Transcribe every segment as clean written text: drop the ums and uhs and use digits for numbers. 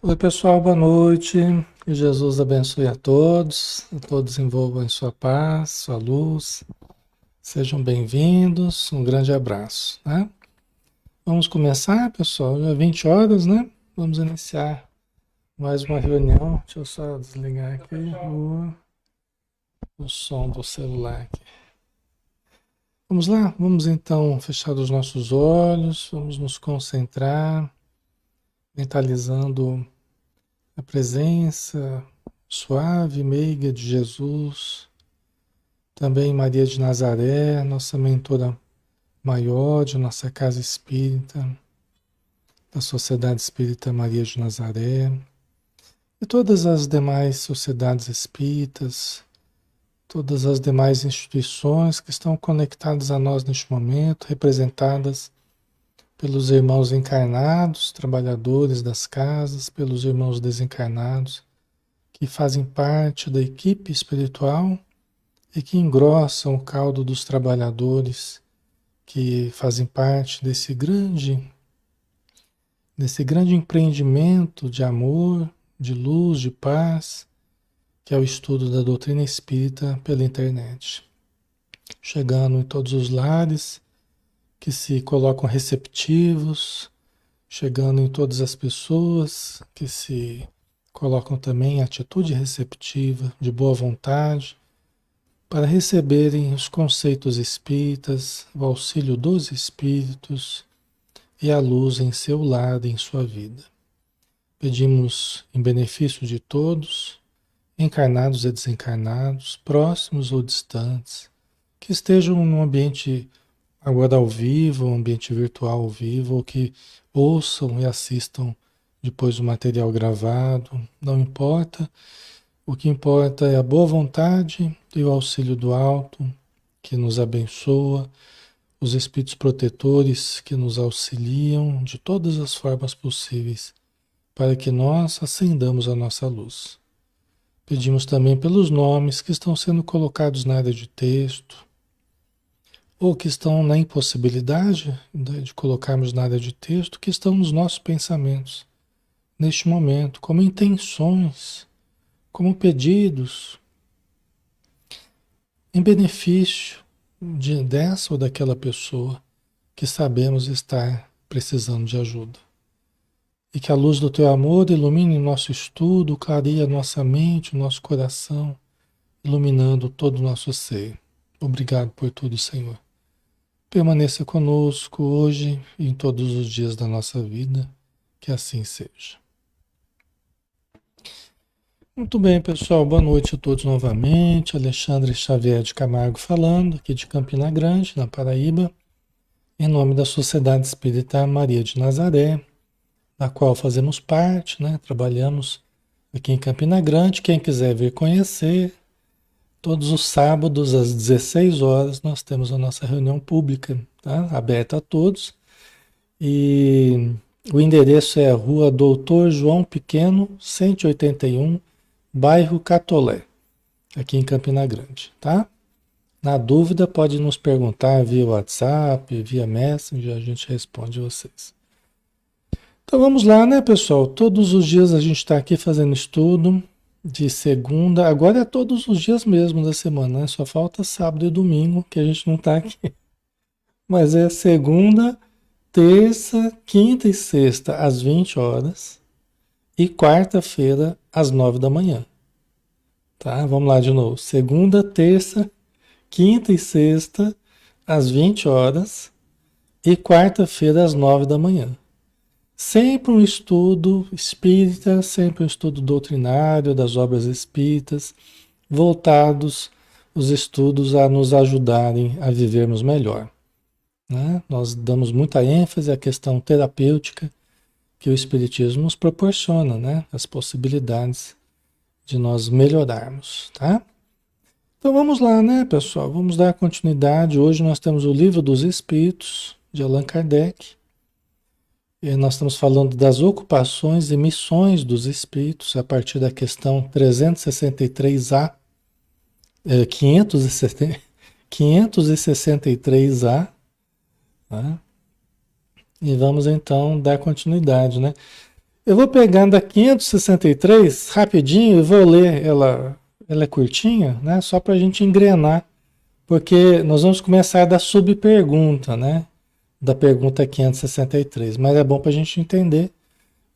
Oi, pessoal, boa noite. Que Jesus abençoe a todos envolvam em sua paz, sua luz. Sejam bem-vindos, um grande abraço, né? Vamos começar, pessoal, já 20 horas, né? Vamos iniciar mais uma reunião. Deixa eu só desligar aqui o som do celular aqui. Vamos lá, vamos então fechar os nossos olhos, vamos nos concentrar, mentalizando a presença suave e meiga de Jesus, também Maria de Nazaré, nossa mentora maior de nossa casa espírita, da Sociedade Espírita Maria de Nazaré, e todas as demais sociedades espíritas, todas as demais instituições que estão conectadas a nós neste momento, representadas pelos irmãos encarnados, trabalhadores das casas, pelos irmãos desencarnados, que fazem parte da equipe espiritual e que engrossam o caldo dos trabalhadores que fazem parte desse grande empreendimento de amor, de luz, de paz, que é o estudo da doutrina espírita pela internet. Chegando em todos os lares que se colocam receptivos, chegando em todas as pessoas que se colocam também em atitude receptiva, de boa vontade, para receberem os conceitos espíritas, o auxílio dos espíritos e a luz em seu lar, em sua vida. Pedimos em benefício de todos, encarnados e desencarnados, próximos ou distantes, que estejam num ambiente agora ao vivo, um ambiente virtual ao vivo, ou que ouçam e assistam depois do material gravado, não importa. O que importa é a boa vontade e o auxílio do alto, que nos abençoa, os espíritos protetores que nos auxiliam de todas as formas possíveis, para que nós acendamos a nossa luz. Pedimos também pelos nomes que estão sendo colocados na área de texto, ou que estão na impossibilidade de colocarmos na área de texto, que estão nos nossos pensamentos, neste momento, como intenções, como pedidos, em benefício dessa ou daquela pessoa que sabemos estar precisando de ajuda. E que a luz do teu amor ilumine nosso estudo, clareie a nossa mente, o nosso coração, iluminando todo o nosso ser. Obrigado por tudo, Senhor. Permaneça conosco hoje e em todos os dias da nossa vida, que assim seja. Muito bem, pessoal. Boa noite a todos novamente. Alexandre Xavier de Camargo falando, aqui de Campina Grande, na Paraíba, em nome da Sociedade Espírita Maria de Nazaré, da qual fazemos parte, né? Trabalhamos aqui em Campina Grande. Quem quiser vir conhecer, todos os sábados às 16 horas nós temos a nossa reunião pública, tá? Aberta a todos. E o endereço é Rua Doutor João Pequeno, 181, bairro Catolé, aqui em Campina Grande, tá? Na dúvida, pode nos perguntar via WhatsApp, via Messenger, a gente responde vocês. Então vamos lá, né, pessoal? Todos os dias a gente está aqui fazendo estudo de segunda, agora é todos os dias mesmo da semana, né? Só falta sábado e domingo que a gente não está aqui. Mas é segunda, terça, quinta e sexta às 20 horas e quarta-feira às 9 da manhã. Tá? Vamos lá de novo. Segunda, terça, quinta e sexta às 20 horas e quarta-feira às 9 da manhã. Sempre um estudo espírita, sempre um estudo doutrinário das obras espíritas, voltados os estudos a nos ajudarem a vivermos melhor, né? Nós damos muita ênfase à questão terapêutica que o Espiritismo nos proporciona, né? As possibilidades de nós melhorarmos, tá? Então vamos lá, né, pessoal? Vamos dar continuidade. Hoje nós temos o Livro dos Espíritos, de Allan Kardec. E nós estamos falando das ocupações e missões dos espíritos a partir da questão 363A, 563A, né? E vamos então dar continuidade, né? Eu vou pegando a 563 rapidinho e vou ler ela. Ela é curtinha, né? Só para a gente engrenar, porque nós vamos começar da subpergunta, né? Da pergunta 563. Mas é bom para a gente entender,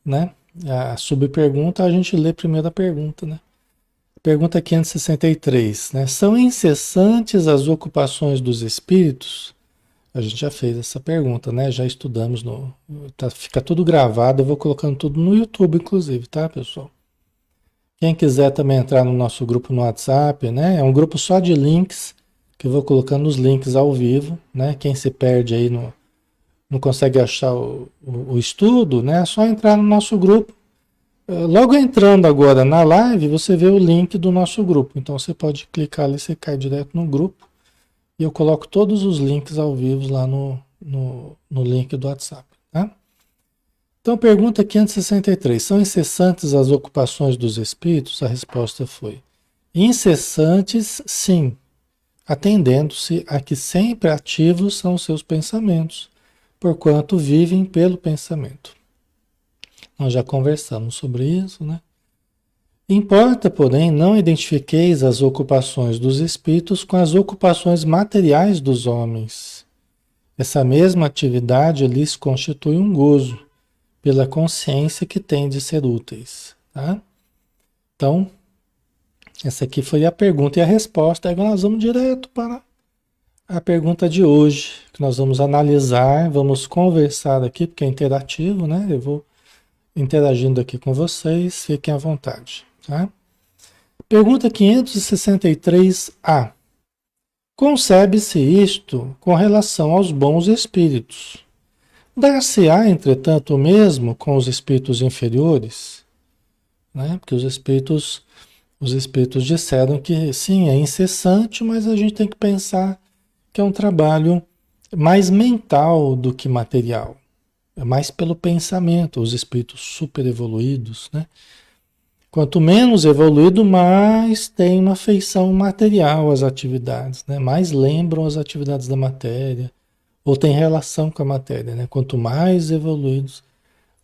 né? A subpergunta a gente lê primeiro a pergunta, né? Pergunta 563, né? São incessantes as ocupações dos espíritos? A gente já fez essa pergunta, né? Já estudamos no. Tá, fica tudo gravado, eu vou colocando tudo no YouTube, inclusive, tá, pessoal? Quem quiser também entrar no nosso grupo no WhatsApp, né? É um grupo só de links, que eu vou colocando os links ao vivo, né? Quem se perde aí, não consegue achar o estudo, né? É só entrar no nosso grupo. Logo entrando agora na live, você vê o link do nosso grupo. Então você pode clicar ali, você cai direto no grupo. E eu coloco todos os links ao vivo lá no link do WhatsApp, tá? Então, pergunta 563. São incessantes as ocupações dos espíritos? A resposta foi: incessantes, sim, atendendo-se a que sempre ativos são os seus pensamentos, porquanto vivem pelo pensamento. Nós já conversamos sobre isso, né? Importa, porém, não identifiqueis as ocupações dos espíritos com as ocupações materiais dos homens. Essa mesma atividade lhes constitui um gozo, pela consciência que têm de ser úteis. Tá? Então, essa aqui foi a pergunta e a resposta. Agora nós vamos direto para a pergunta de hoje, que nós vamos analisar, vamos conversar aqui, porque é interativo, né? Eu vou interagindo aqui com vocês, fiquem à vontade. Tá? Pergunta 563A. Concebe-se isto com relação aos bons espíritos. Dar-se-á, entretanto, o mesmo com os espíritos inferiores? Né? Porque os espíritos disseram que sim, é incessante, mas a gente tem que pensar que é um trabalho mais mental do que material. É mais pelo pensamento, os espíritos super evoluídos, né? Quanto menos evoluído, mais tem uma feição material às atividades, né? Mais lembram as atividades da matéria, ou tem relação com a matéria, né? Quanto mais evoluídos,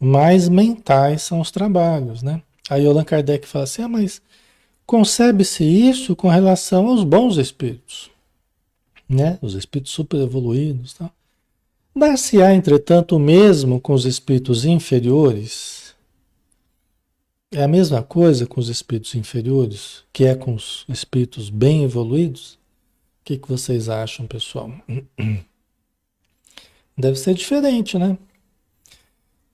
mais mentais são os trabalhos, né? Aí Allan Kardec fala assim, mas concebe-se isso com relação aos bons espíritos, né? Os espíritos super evoluídos, tá? Dar-se-á, entretanto, o mesmo com os espíritos inferiores? É a mesma coisa com os espíritos inferiores, que é com os espíritos bem evoluídos? O que vocês acham, pessoal? Deve ser diferente, né?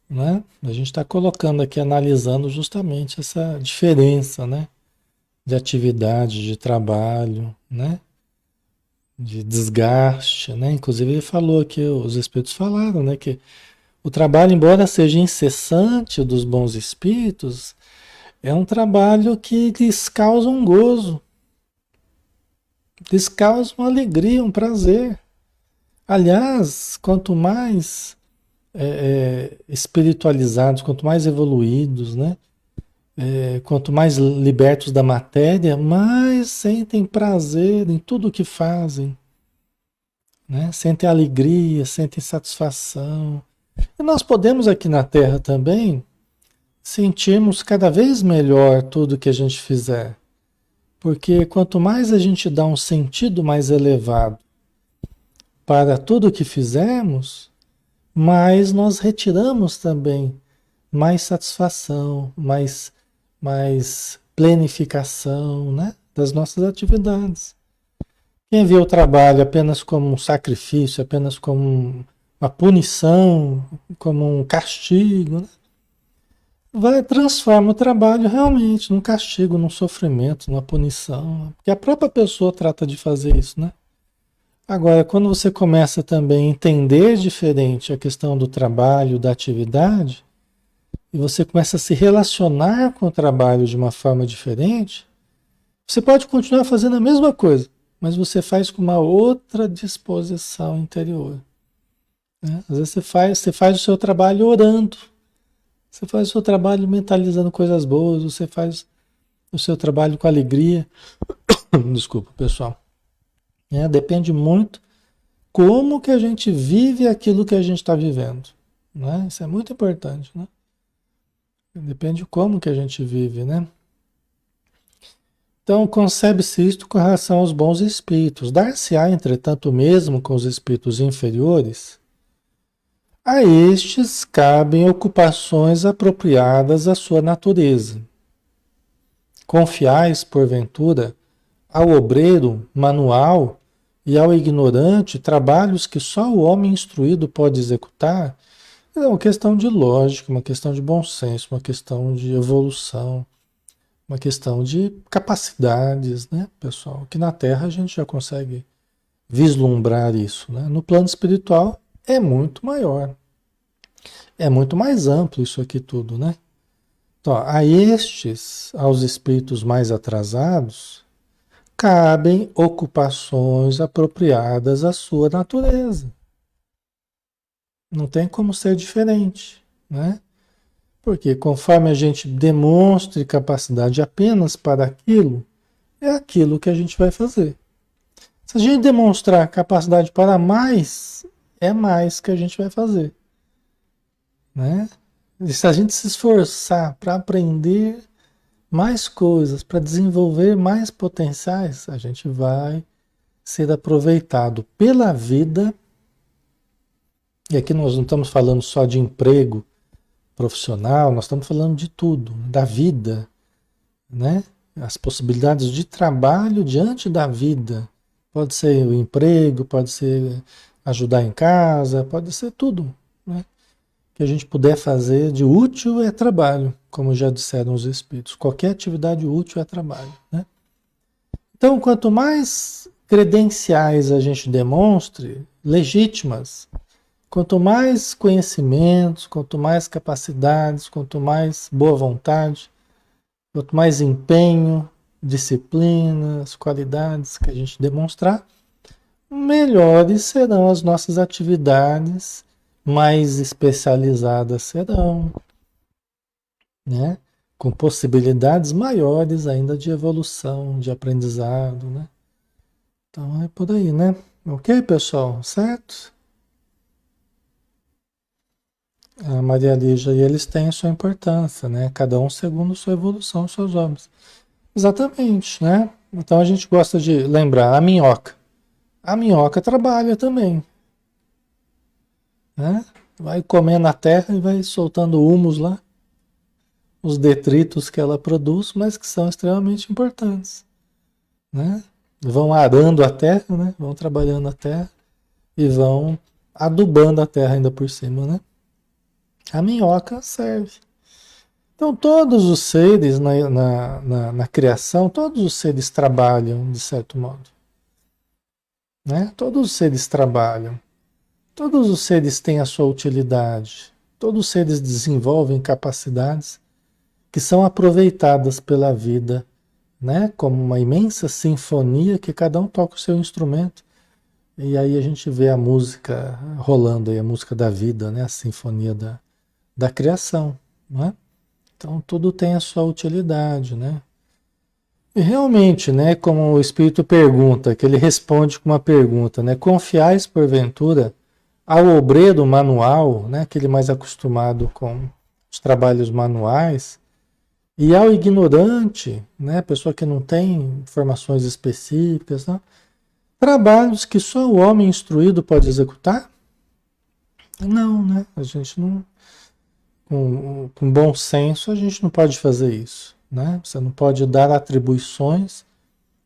Né? A gente está colocando aqui, analisando justamente essa diferença, né? De atividade, de trabalho, né? De desgaste, né? Inclusive ele falou aqui, os espíritos falaram, né? Que o trabalho, embora seja incessante dos bons espíritos, é um trabalho que lhes causa um gozo, lhes causa uma alegria, um prazer. Aliás, quanto mais espiritualizados, quanto mais evoluídos, né? Quanto mais libertos da matéria, mais sentem prazer em tudo que fazem, né? Sentem alegria, sentem satisfação. E nós podemos aqui na Terra também sentirmos cada vez melhor tudo que a gente fizer, porque quanto mais a gente dá um sentido mais elevado para tudo que fizermos, mais nós retiramos também mais satisfação, mais planificação, né, das nossas atividades. Quem vê o trabalho apenas como um sacrifício, apenas como uma punição, como um castigo, né, transforma o trabalho realmente num castigo, num sofrimento, numa punição, porque a própria pessoa trata de fazer isso, né? Agora, quando você começa também a entender diferente a questão do trabalho, da atividade, e você começa a se relacionar com o trabalho de uma forma diferente, você pode continuar fazendo a mesma coisa, mas você faz com uma outra disposição interior, né? Às vezes você faz o seu trabalho orando, você faz o seu trabalho mentalizando coisas boas, você faz o seu trabalho com alegria. Desculpa, pessoal. Depende muito como que a gente vive aquilo que a gente está vivendo. né? Isso é muito importante, né? Depende de como que a gente vive, né? Então, concebe-se isto com relação aos bons espíritos. Dar-se-á, entretanto, mesmo com os espíritos inferiores, a estes cabem ocupações apropriadas à sua natureza. Confiais, porventura, ao obreiro manual e ao ignorante trabalhos que só o homem instruído pode executar? É uma questão de lógica, uma questão de bom senso, uma questão de evolução, uma questão de capacidades, né, pessoal? Que na Terra a gente já consegue vislumbrar isso, né? No plano espiritual é muito maior, é muito mais amplo isso aqui tudo, né? Então, a estes, aos espíritos mais atrasados, cabem ocupações apropriadas à sua natureza. Não tem como ser diferente, né? Porque conforme a gente demonstre capacidade apenas para aquilo, é aquilo que a gente vai fazer. Se a gente demonstrar capacidade para mais, é mais que a gente vai fazer, né? E se a gente se esforçar para aprender mais coisas, para desenvolver mais potenciais, a gente vai ser aproveitado pela vida. E aqui nós não estamos falando só de emprego profissional, nós estamos falando de tudo, da vida, né? As possibilidades de trabalho diante da vida. Pode ser o emprego, pode ser ajudar em casa, pode ser tudo, né? Que a gente puder fazer de útil é trabalho, como já disseram os espíritos. Qualquer atividade útil é trabalho, né? Então, quanto mais credenciais a gente demonstre, legítimas, quanto mais conhecimentos, quanto mais capacidades, quanto mais boa vontade, quanto mais empenho, disciplina, as qualidades que a gente demonstrar, melhores serão as nossas atividades, mais especializadas serão, né? Com possibilidades maiores ainda de evolução, de aprendizado, né? Então é por aí, né? Ok, pessoal? Certo? A Maria Lígia e eles têm a sua importância, né? Cada um segundo sua evolução, suas obras. Exatamente, né? Então a gente gosta de lembrar a minhoca. A minhoca trabalha também, né? Vai comendo a terra e vai soltando humus lá, os detritos que ela produz, mas que são extremamente importantes, né? Vão arando a terra, né? Vão trabalhando a terra e vão adubando a terra ainda por cima, né? A minhoca serve. Então, todos os seres na criação, todos os seres trabalham, de certo modo, né? Todos os seres trabalham. Todos os seres têm a sua utilidade. Todos os seres desenvolvem capacidades que são aproveitadas pela vida, né? Como uma imensa sinfonia que cada um toca o seu instrumento. E aí a gente vê a música rolando aí, a música da vida, né? A sinfonia da criação, né? Então tudo tem a sua utilidade, né? E realmente, né, como o Espírito pergunta, que ele responde com uma pergunta, né? Confiais porventura ao obreiro manual, né, aquele mais acostumado com os trabalhos manuais, e ao ignorante, né, pessoa que não tem informações específicas, né, trabalhos que só o homem instruído pode executar? Não, né? A gente não, com bom senso, a gente não pode fazer isso, né? Você não pode dar atribuições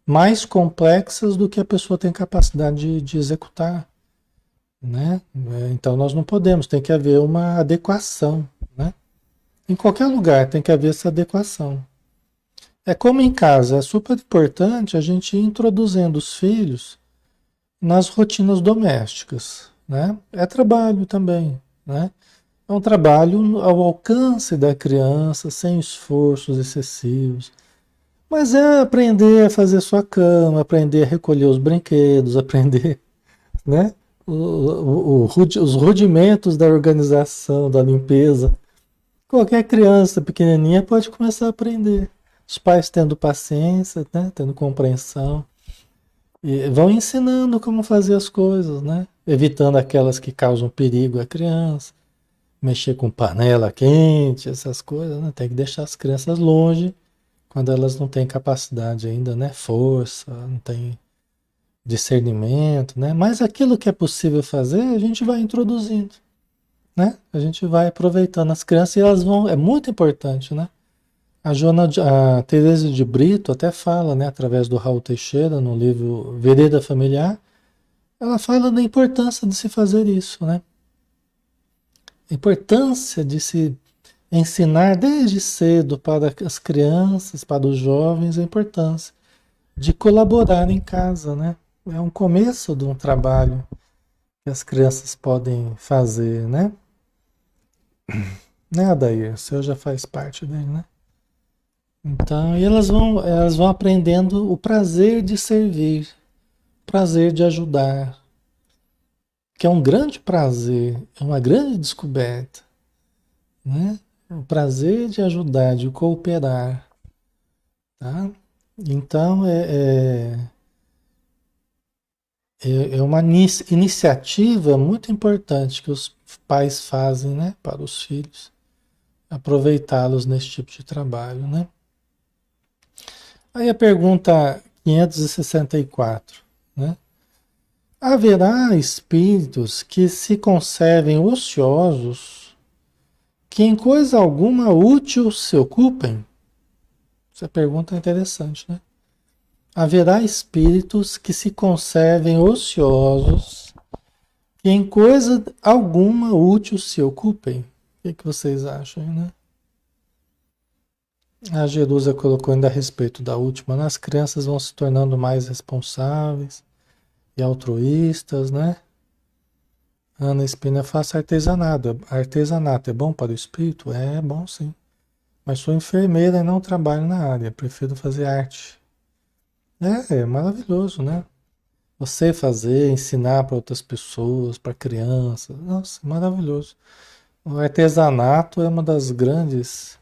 mais complexas do que a pessoa tem capacidade de executar, né? Então nós não podemos, tem que haver uma adequação, né? Em qualquer lugar tem que haver essa adequação. É como em casa, é super importante a gente ir introduzindo os filhos nas rotinas domésticas, né? É trabalho também, né? É um trabalho ao alcance da criança, sem esforços excessivos. Mas é aprender a fazer sua cama, aprender a recolher os brinquedos, aprender, né? Os rudimentos da organização, da limpeza. Qualquer criança pequenininha pode começar a aprender. Os pais tendo paciência, né? Tendo compreensão. E vão ensinando como fazer as coisas, né? Evitando aquelas que causam perigo à criança. mexer com panela quente, essas coisas, né? Tem que deixar as crianças longe quando elas não têm capacidade ainda, né? Força, não tem discernimento, né? Mas aquilo que é possível fazer, a gente vai introduzindo, né? A gente vai aproveitando as crianças e elas vão, é muito importante, né? A Teresa de Brito até fala, né, através do Raul Teixeira, no livro Vereda Familiar, ela fala da importância de se fazer isso, né? A importância de se ensinar desde cedo para as crianças, para os jovens, a importância de colaborar em casa, né? É um começo de um trabalho que as crianças podem fazer, né? Né, Adair? O senhor já faz parte dele, né? Então, e elas vão aprendendo o prazer de servir, prazer de ajudar, que é um grande prazer, é uma grande descoberta, né? O prazer de ajudar, de cooperar, tá? Então, é uma iniciativa muito importante que os pais fazem, né, para os filhos, aproveitá-los nesse tipo de trabalho, né? Aí a pergunta 564, né? Haverá espíritos que se conservem ociosos, que em coisa alguma útil se ocupem? Essa pergunta é interessante, né? Haverá espíritos que se conservem ociosos, que em coisa alguma útil se ocupem? O que vocês acham, né? A Jerusa colocou ainda a respeito da última, né? As crianças vão se tornando mais responsáveis e altruístas, né? Ana Espina, faça artesanato. Artesanato é bom para o espírito? É bom, sim. Mas sou enfermeira e não trabalho na área. Prefiro fazer arte. É maravilhoso, né? Você fazer, ensinar para outras pessoas, para crianças. Nossa, maravilhoso. O artesanato é uma das grandes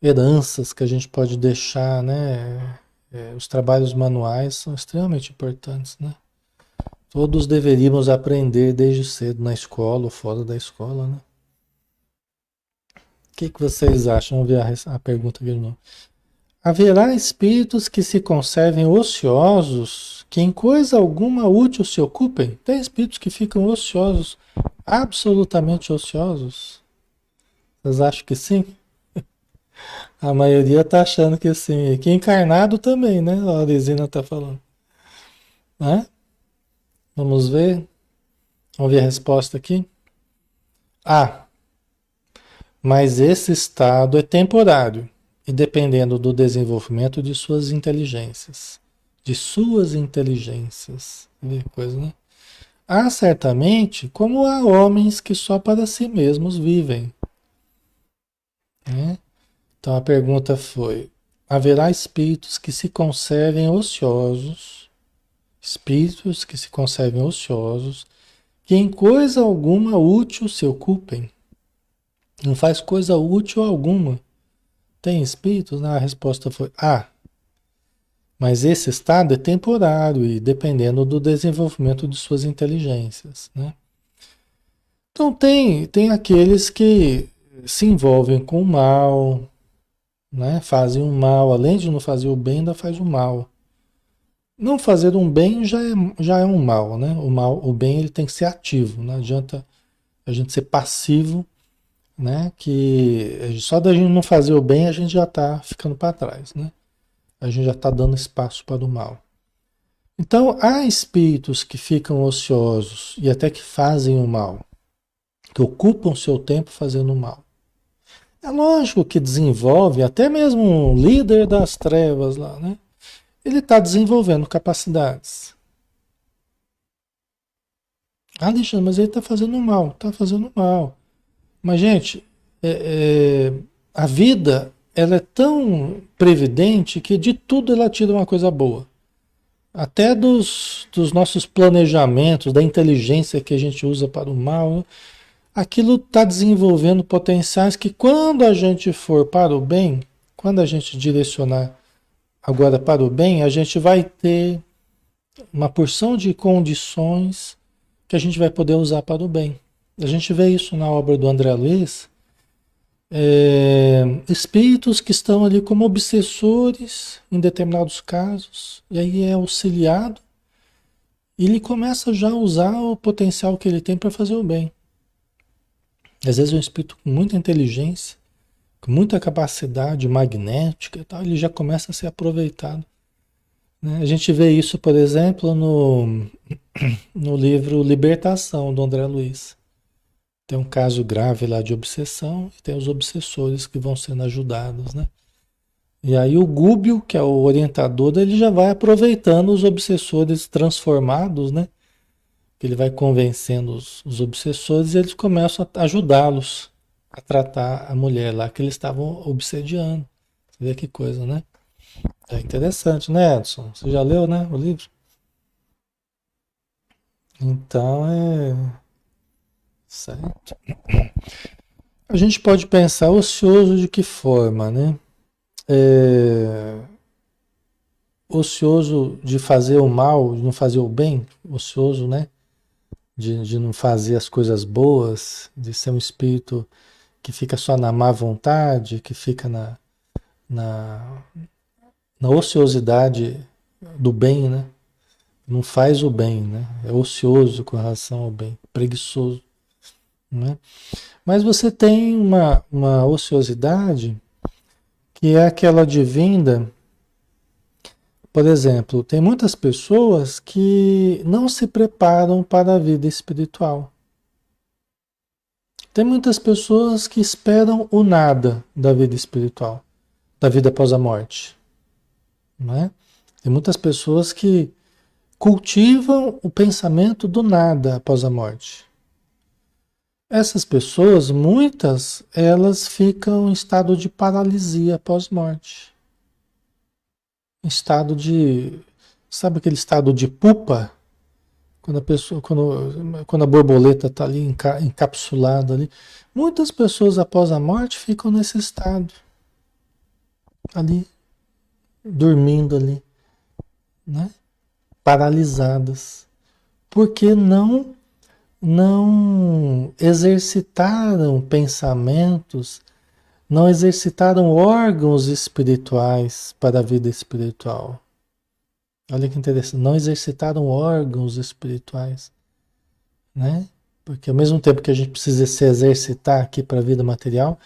heranças que a gente pode deixar, né? Os trabalhos manuais são extremamente importantes, né? Todos deveríamos aprender desde cedo na escola ou fora da escola, né? O que vocês acham? Vamos ver a pergunta aqui de novo. Haverá espíritos que se conservem ociosos, que em coisa alguma útil se ocupem? Tem espíritos que ficam ociosos, absolutamente ociosos? Vocês acham que sim? A maioria está achando que sim. E que encarnado também, né? A Aresina está falando. Né? Vamos ver. Vamos ver a resposta aqui. Ah, mas esse estado é temporário e dependendo do desenvolvimento de suas inteligências. De suas inteligências. Que coisa, né? Há certamente como há homens que só para si mesmos vivem. Né? Então a pergunta foi: haverá espíritos que se conservem ociosos, espíritos que se conservem ociosos, que em coisa alguma útil se ocupem? Não faz coisa útil alguma. Tem espíritos? A resposta foi: mas esse estado é temporário e dependendo do desenvolvimento de suas inteligências, né? Então tem aqueles que se envolvem com o mal, né? Fazem o mal, além de não fazer o bem, ainda faz o mal. Não fazer um bem já é um mal, né? O bem ele tem que ser ativo, não adianta a gente ser passivo, né? Que só da gente não fazer o bem a gente já está ficando para trás, né? A gente já está dando espaço para o mal. Então, há espíritos que ficam ociosos e até que fazem o mal, que ocupam seu tempo fazendo o mal. É lógico que desenvolve, até mesmo um líder das trevas lá, né? Ele está desenvolvendo capacidades. Alexandre, mas ele está fazendo mal, está fazendo mal. Mas, gente, a vida ela é tão previdente que de tudo ela tira uma coisa boa. Até dos nossos planejamentos, da inteligência que a gente usa para o mal, né? Aquilo está desenvolvendo potenciais que quando a gente for para o bem, quando a gente direcionar agora para o bem, a gente vai ter uma porção de condições que a gente vai poder usar para o bem. A gente vê isso na obra do André Luiz, espíritos que estão ali como obsessores em determinados casos, e aí é auxiliado, e ele começa já a usar o potencial que ele tem para fazer o bem. Às vezes um espírito com muita inteligência, com muita capacidade magnética e tal, ele já começa a ser aproveitado, né? A gente vê isso, por exemplo, no livro Libertação, do André Luiz. Tem um caso grave lá de obsessão e tem os obsessores que vão sendo ajudados, né? E aí o Gúbio, que é o orientador, ele já vai aproveitando os obsessores transformados, né? Ele vai convencendo os obsessores e eles começam a ajudá-los a tratar a mulher lá que eles estavam obsediando. Você vê que coisa, né? É interessante, né, Edson? Você já leu, né, o livro? Então é certo. A gente pode pensar ocioso de que forma, né? É, ocioso de fazer o mal, de não fazer o bem, ocioso, né? De não fazer as coisas boas, de ser um espírito que fica só na má vontade, que fica na, na ociosidade do bem, né? Não faz o bem, né? É ocioso com relação ao bem, preguiçoso, né? Mas você tem uma ociosidade que é aquela advinda, por exemplo, tem muitas pessoas que não se preparam para a vida espiritual. Tem muitas pessoas que esperam o nada da vida espiritual, da vida após a morte, não é? Tem muitas pessoas que cultivam o pensamento do nada após a morte. Essas pessoas, muitas, elas ficam em estado de paralisia pós-morte. Em estado de, sabe aquele estado de pupa? Quando a pessoa, quando a borboleta está ali encapsulada ali. Muitas pessoas após a morte ficam nesse estado, ali, dormindo ali, né? Paralisadas. Porque não exercitaram pensamentos, não exercitaram órgãos espirituais para a vida espiritual. Olha que interessante, não exercitaram órgãos espirituais, né? Porque ao mesmo tempo que a gente precisa se exercitar aqui para a vida material,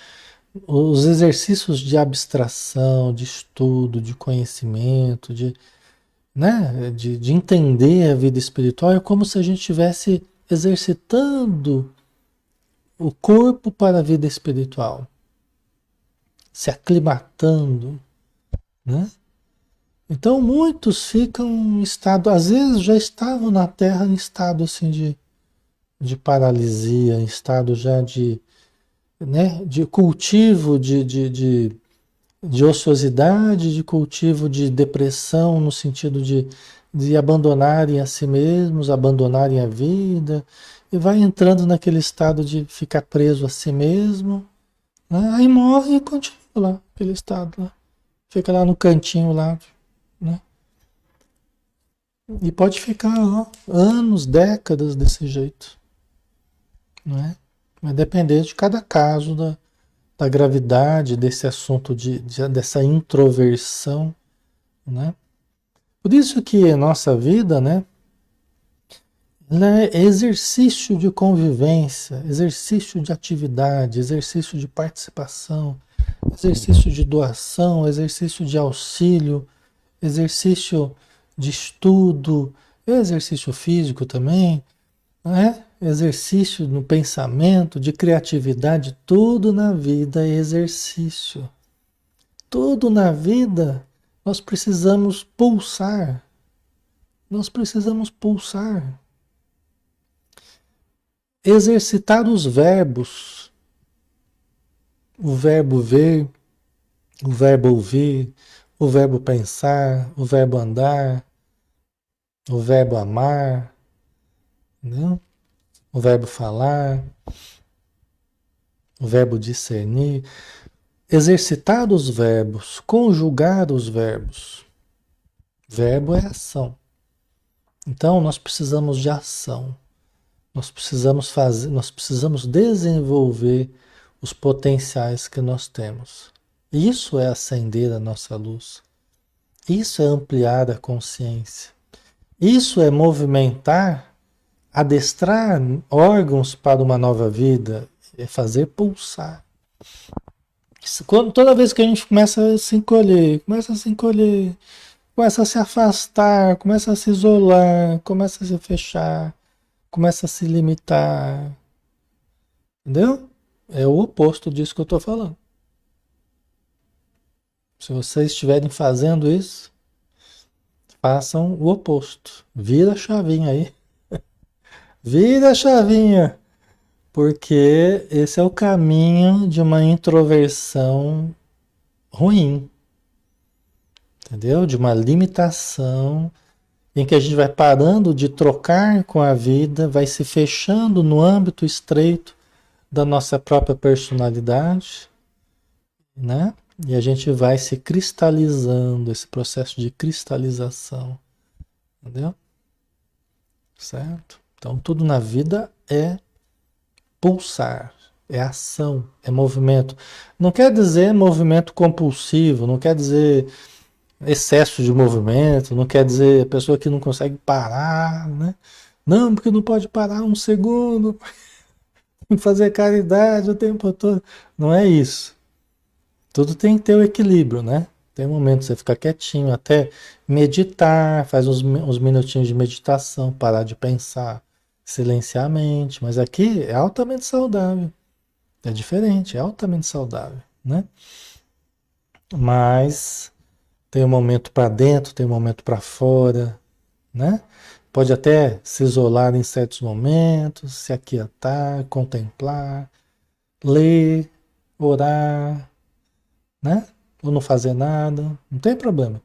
os exercícios de abstração, de estudo, de conhecimento, né, de entender a vida espiritual é como se a gente estivesse exercitando o corpo para a vida espiritual, se aclimatando, né? Então muitos ficam em estado, às vezes já estavam na Terra em estado assim de paralisia, em estado já de, né, de cultivo de ociosidade, de cultivo de depressão, no sentido de abandonarem a si mesmos, abandonarem a vida, e vai entrando naquele estado de ficar preso a si mesmo, né? Aí morre e continua lá, aquele estado lá. Fica lá no cantinho lá, né? E pode ficar ó, anos, décadas desse jeito, não é? Vai depender de cada caso da gravidade desse assunto dessa introversão, né? Por isso que a nossa vida, né, ela é exercício de convivência, exercício de atividade, exercício de participação, exercício de doação, exercício de auxílio, exercício de estudo, exercício físico também, né? Exercício no pensamento, de criatividade, tudo na vida é exercício. Tudo na vida nós precisamos pulsar. Nós precisamos pulsar. Exercitar os verbos. O verbo ver, o verbo ouvir, o verbo pensar, o verbo andar, o verbo amar, entendeu? O verbo falar, o verbo discernir. Exercitar os verbos, conjugar os verbos. Verbo é ação. Então nós precisamos de ação. Nós precisamos fazer, nós precisamos desenvolver os potenciais que nós temos. Isso é acender a nossa luz. Isso é ampliar a consciência. Isso é movimentar, adestrar órgãos para uma nova vida, é fazer pulsar. Toda vez que a gente começa a se encolher, começa a se afastar, começa a se isolar, começa a se fechar, começa a se limitar, entendeu? É o oposto disso que eu estou falando. Se vocês estiverem fazendo isso, façam o oposto. Vira a chavinha aí. Vira a chavinha. Porque esse é o caminho de uma introversão ruim. Entendeu? De uma limitação em que a gente vai parando de trocar com a vida, vai se fechando no âmbito estreito da nossa própria personalidade, né? E a gente vai se cristalizando, esse processo de cristalização, entendeu? Certo? Então, tudo na vida é pulsar, é ação, é movimento. Não quer dizer movimento compulsivo, não quer dizer excesso de movimento, não quer dizer pessoa que não consegue parar, né? Não, porque não pode parar um segundo, tem que fazer caridade o tempo todo. Não é isso. Tudo tem que ter o equilíbrio, né? Tem um momento que você fica quietinho, até meditar, faz uns minutinhos de meditação, parar de pensar, silenciar a mente. Mas aqui é altamente saudável. É diferente, é altamente saudável, né? Mas tem um momento para dentro, tem um momento para fora, né? Pode até se isolar em certos momentos, se aquietar, contemplar, ler, orar, né? Ou não fazer nada, não tem problema.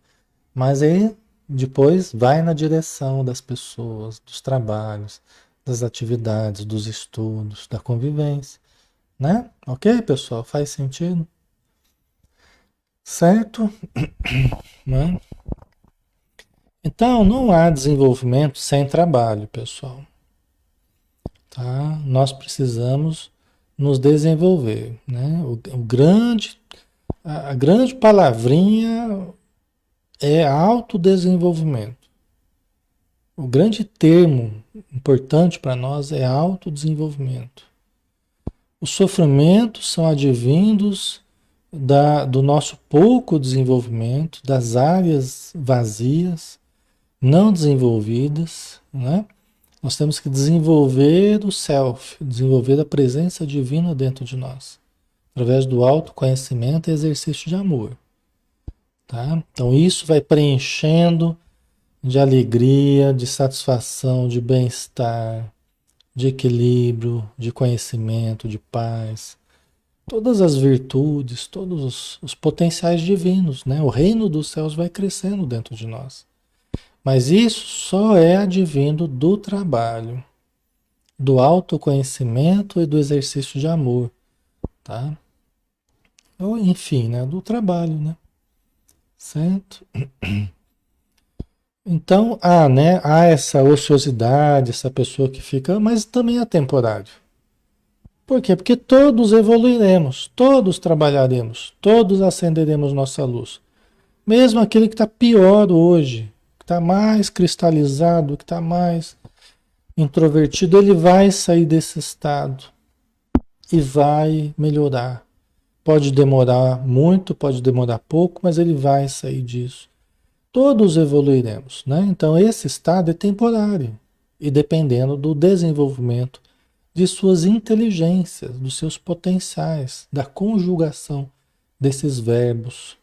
Mas aí depois vai na direção das pessoas, dos trabalhos, das atividades, dos estudos, da convivência, né? Ok, pessoal? Faz sentido? Certo? Né? Então, não há desenvolvimento sem trabalho, pessoal. Tá? Nós precisamos nos desenvolver, né? A grande palavrinha é autodesenvolvimento. O grande termo importante para nós é autodesenvolvimento. Os sofrimentos são advindos do nosso pouco desenvolvimento, das áreas vazias, não desenvolvidas, né? Nós temos que desenvolver o self, desenvolver a presença divina dentro de nós, através do autoconhecimento e exercício de amor. Tá? Então isso vai preenchendo de alegria, de satisfação, de bem-estar, de equilíbrio, de conhecimento, de paz. Todas as virtudes, todos os potenciais divinos, né? O reino dos céus vai crescendo dentro de nós. Mas isso só é advindo do trabalho, do autoconhecimento e do exercício de amor, tá? Ou, enfim, né? Do trabalho, né? Certo? Então, né? Há essa ociosidade, essa pessoa que fica, mas também é temporário. Por quê? Porque todos evoluiremos, todos trabalharemos, todos acenderemos nossa luz. Mesmo aquele que está pior hoje, que está mais cristalizado, que está mais introvertido, ele vai sair desse estado e vai melhorar. Pode demorar muito, pode demorar pouco, mas ele vai sair disso. Todos evoluiremos, né? Então esse estado é temporário e dependendo do desenvolvimento de suas inteligências, dos seus potenciais, da conjugação desses verbos.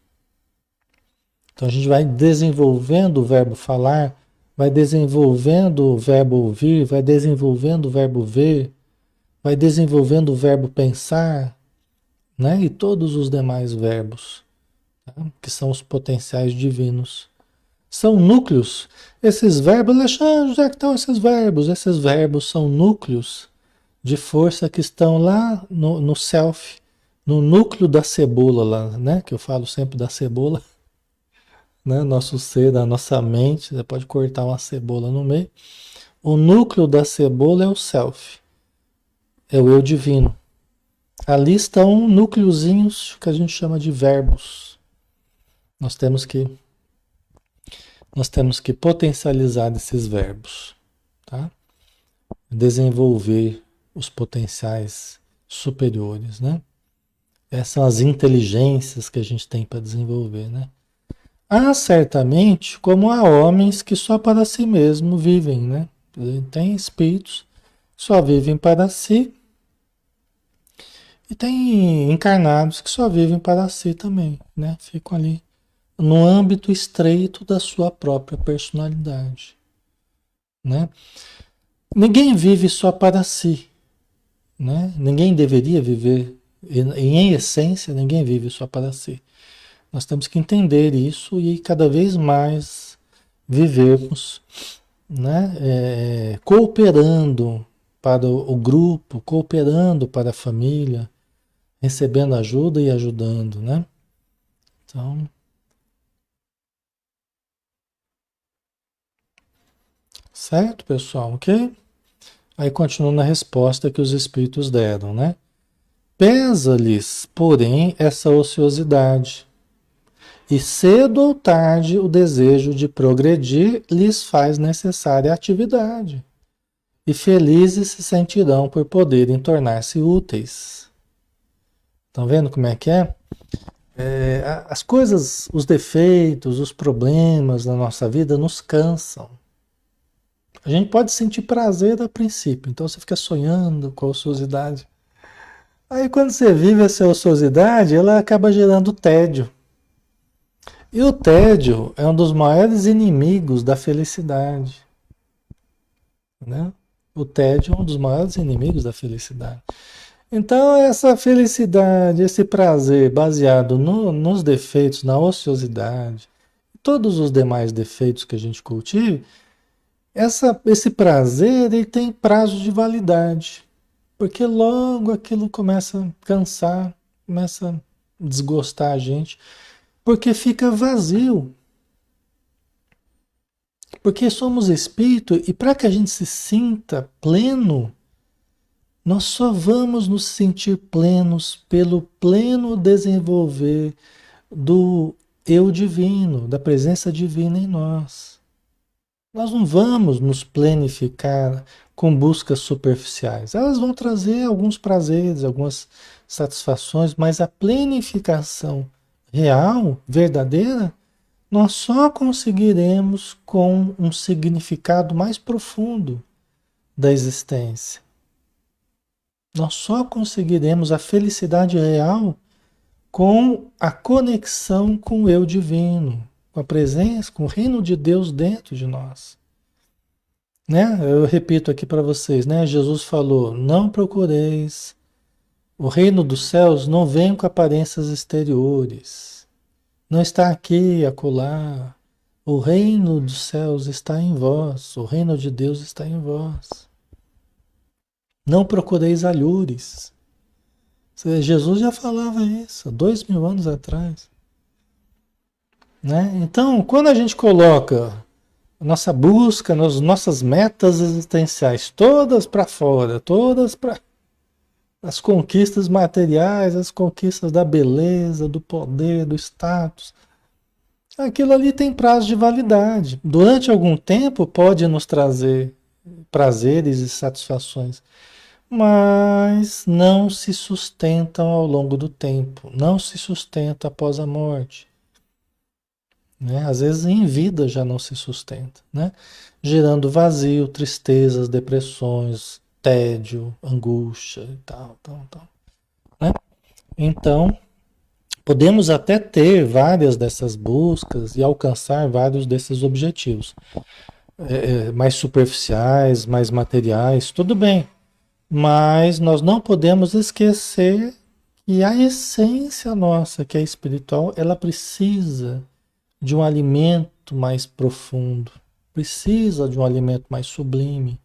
Então a gente vai desenvolvendo o verbo falar, vai desenvolvendo o verbo ouvir, vai desenvolvendo o verbo ver, vai desenvolvendo o verbo pensar, né? E todos os demais verbos, tá? Que são os potenciais divinos. São núcleos. Esses verbos, Alexandre, onde é que estão esses verbos? Esses verbos são núcleos de força que estão lá no self, no núcleo da cebola lá, né? Que eu falo sempre da cebola, né? Nosso ser, da nossa mente, você pode cortar uma cebola no meio. O núcleo da cebola é o self, é o eu divino. Ali estão núcleozinhos que a gente chama de verbos. Nós temos que, nós temos que potencializar esses verbos, tá? Desenvolver os potenciais superiores, né? Essas são as inteligências que a gente tem para desenvolver, né? Há certamente como há homens que só para si mesmo vivem, né? Tem espíritos que só vivem para si e tem encarnados que só vivem para si também, né? Ficam ali no âmbito estreito da sua própria personalidade, né? Ninguém vive só para si, né? Ninguém deveria viver, em essência, ninguém vive só para si. Nós temos que entender isso e cada vez mais vivermos, né? Cooperando para o grupo, cooperando para a família, recebendo ajuda e ajudando, né? Então, certo, pessoal, ok? Aí continua na resposta que os espíritos deram, né? Pesa-lhes, porém, essa ociosidade, e cedo ou tarde o desejo de progredir lhes faz necessária atividade, e felizes se sentirão por poderem tornar-se úteis. Estão vendo como é que é? As coisas, os defeitos, os problemas na nossa vida nos cansam. A gente pode sentir prazer a princípio, então você fica sonhando com a ociosidade. Aí quando você vive essa ociosidade, ela acaba gerando tédio. E o tédio é um dos maiores inimigos da felicidade, né? O tédio é um dos maiores inimigos da felicidade. Então, essa felicidade, esse prazer baseado nos defeitos, na ociosidade, todos os demais defeitos que a gente cultive, esse prazer ele tem prazo de validade. Porque logo aquilo começa a cansar, começa a desgostar a gente, porque fica vazio. Porque somos espírito e para que a gente se sinta pleno, nós só vamos nos sentir plenos pelo pleno desenvolver do eu divino, da presença divina em nós. Nós não vamos nos plenificar com buscas superficiais. Elas vão trazer alguns prazeres, algumas satisfações, mas a plenificação real, verdadeira, nós só conseguiremos com um significado mais profundo da existência. Nós só conseguiremos a felicidade real com a conexão com o eu divino, com a presença, com o reino de Deus dentro de nós. Né? Eu repito aqui para vocês, né? Jesus falou: não procureis o reino dos céus, não vem com aparências exteriores. Não está aqui, acolá. O reino dos céus está em vós, o reino de Deus está em vós. Não procureis alhures. Jesus já falava isso há 2000 anos atrás. Né? Então, quando a gente coloca a nossa busca, nossas metas existenciais todas para fora, todas para as conquistas materiais, as conquistas da beleza, do poder, do status, aquilo ali tem prazo de validade. Durante algum tempo pode nos trazer prazeres e satisfações, mas não se sustentam ao longo do tempo, não se sustenta após a morte. Né? Às vezes em vida já não se sustenta, né? Gerando vazio, tristezas, depressões, tédio, angústia e tal, tal, tal. Né? Então, podemos até ter várias dessas buscas e alcançar vários desses objetivos. Mais superficiais, mais materiais, tudo bem. Mas nós não podemos esquecer que a essência nossa, que é espiritual, ela precisa de um alimento mais profundo, precisa de um alimento mais sublime,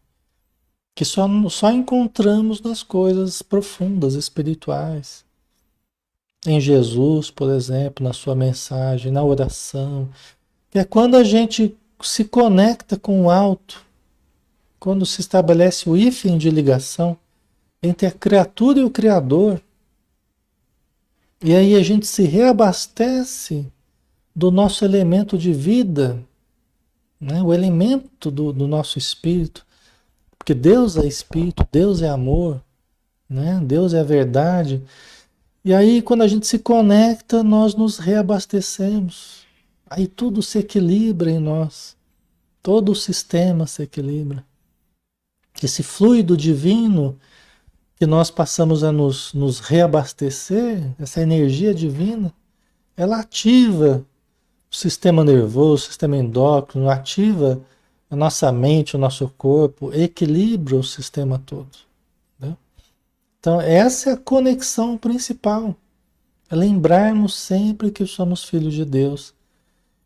que só encontramos nas coisas profundas, espirituais. Em Jesus, por exemplo, na sua mensagem, na oração, que é quando a gente se conecta com o alto, quando se estabelece o hífen de ligação entre a criatura e o Criador, e aí a gente se reabastece do nosso elemento de vida, né? O elemento do nosso espírito, porque Deus é espírito, Deus é amor, né? Deus é a verdade. E aí, quando a gente se conecta, nós nos reabastecemos. Aí tudo se equilibra em nós. Todo o sistema se equilibra. Esse fluido divino que nós passamos a nos reabastecer, essa energia divina, ela ativa o sistema nervoso, o sistema endócrino, ativa a nossa mente, o nosso corpo, equilibra o sistema todo. Né? Então, essa é a conexão principal. É lembrarmos sempre que somos filhos de Deus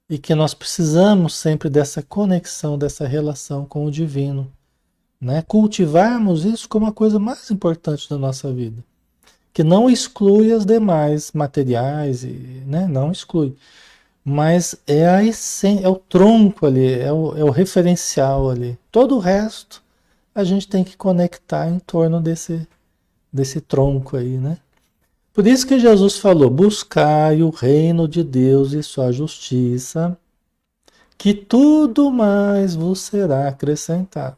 e que nós precisamos sempre dessa conexão, dessa relação com o divino. Né? Cultivarmos isso como a coisa mais importante da nossa vida. Que não exclui as demais materiais, né? Não exclui. Mas é a essência, é o tronco ali, é o referencial ali. Todo o resto a gente tem que conectar em torno desse tronco aí, né? Por isso que Jesus falou: buscai o reino de Deus e sua justiça, que tudo mais vos será acrescentado.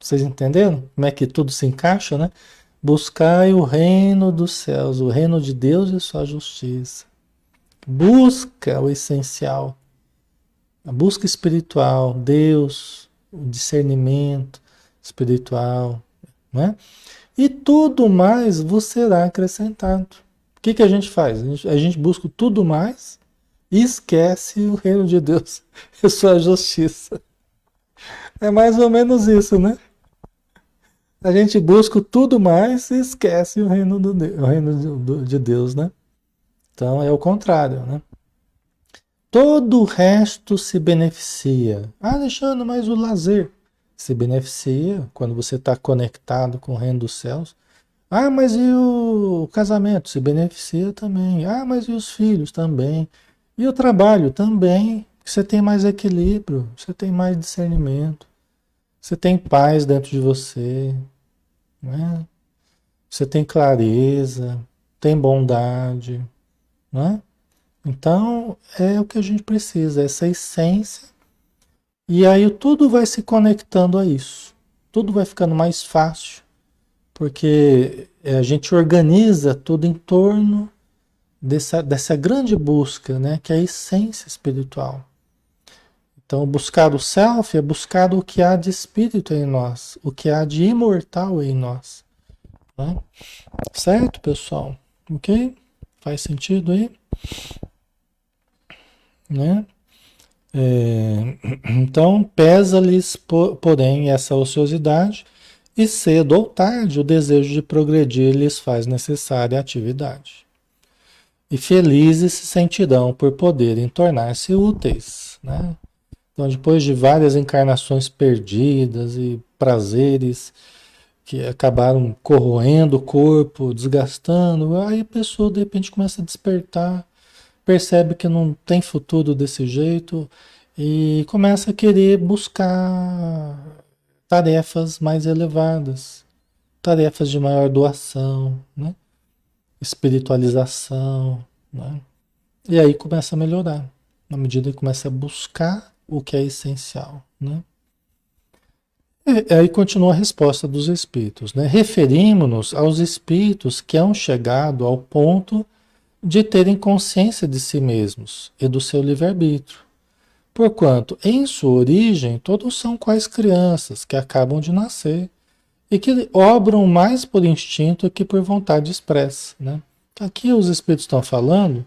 Vocês entenderam como é que tudo se encaixa, né? Buscai o reino dos céus, o reino de Deus e sua justiça. Busca o essencial, a busca espiritual, Deus, o discernimento espiritual, né? E tudo mais vos será acrescentado. O que a gente faz? A gente busca tudo mais e esquece o reino de Deus e sua justiça. É mais ou menos isso, né? A gente busca tudo mais e esquece o reino, o reino de Deus, né? Então é o contrário, né? Todo o resto se beneficia. Ah, Alexandre, mas o lazer se beneficia quando você está conectado com o reino dos céus. Ah, mas e o casamento se beneficia também. Ah, mas e os filhos também. E o trabalho também. Você tem mais equilíbrio, você tem mais discernimento, você tem paz dentro de você, né? Você tem clareza, tem bondade, né? Então, é o que a gente precisa, essa essência. E aí tudo vai se conectando a isso. Tudo vai ficando mais fácil, porque a gente organiza tudo em torno dessa grande busca, né? Que é a essência espiritual. Então, buscar o self é buscar o que há de espírito em nós, o que há de imortal em nós. Né? Certo, pessoal? Ok? Faz sentido aí? Né? Então, pesa-lhes, porém, essa ociosidade, e cedo ou tarde o desejo de progredir lhes faz necessária a atividade. E felizes se sentirão por poderem tornar-se úteis. Né? Então, depois de várias encarnações perdidas e prazeres que acabaram corroendo o corpo, desgastando, aí a pessoa de repente começa a despertar, percebe que não tem futuro desse jeito e começa a querer buscar tarefas mais elevadas, tarefas de maior doação, né? Espiritualização, né? E aí começa a melhorar, na medida que começa a buscar o que é essencial, né? E aí continua a resposta dos espíritos, né? Referimos-nos aos espíritos que hão chegado ao ponto de terem consciência de si mesmos e do seu livre-arbítrio. Porquanto, em sua origem, todos são quais crianças que acabam de nascer e que obram mais por instinto que por vontade expressa. Né? Aqui os espíritos estão falando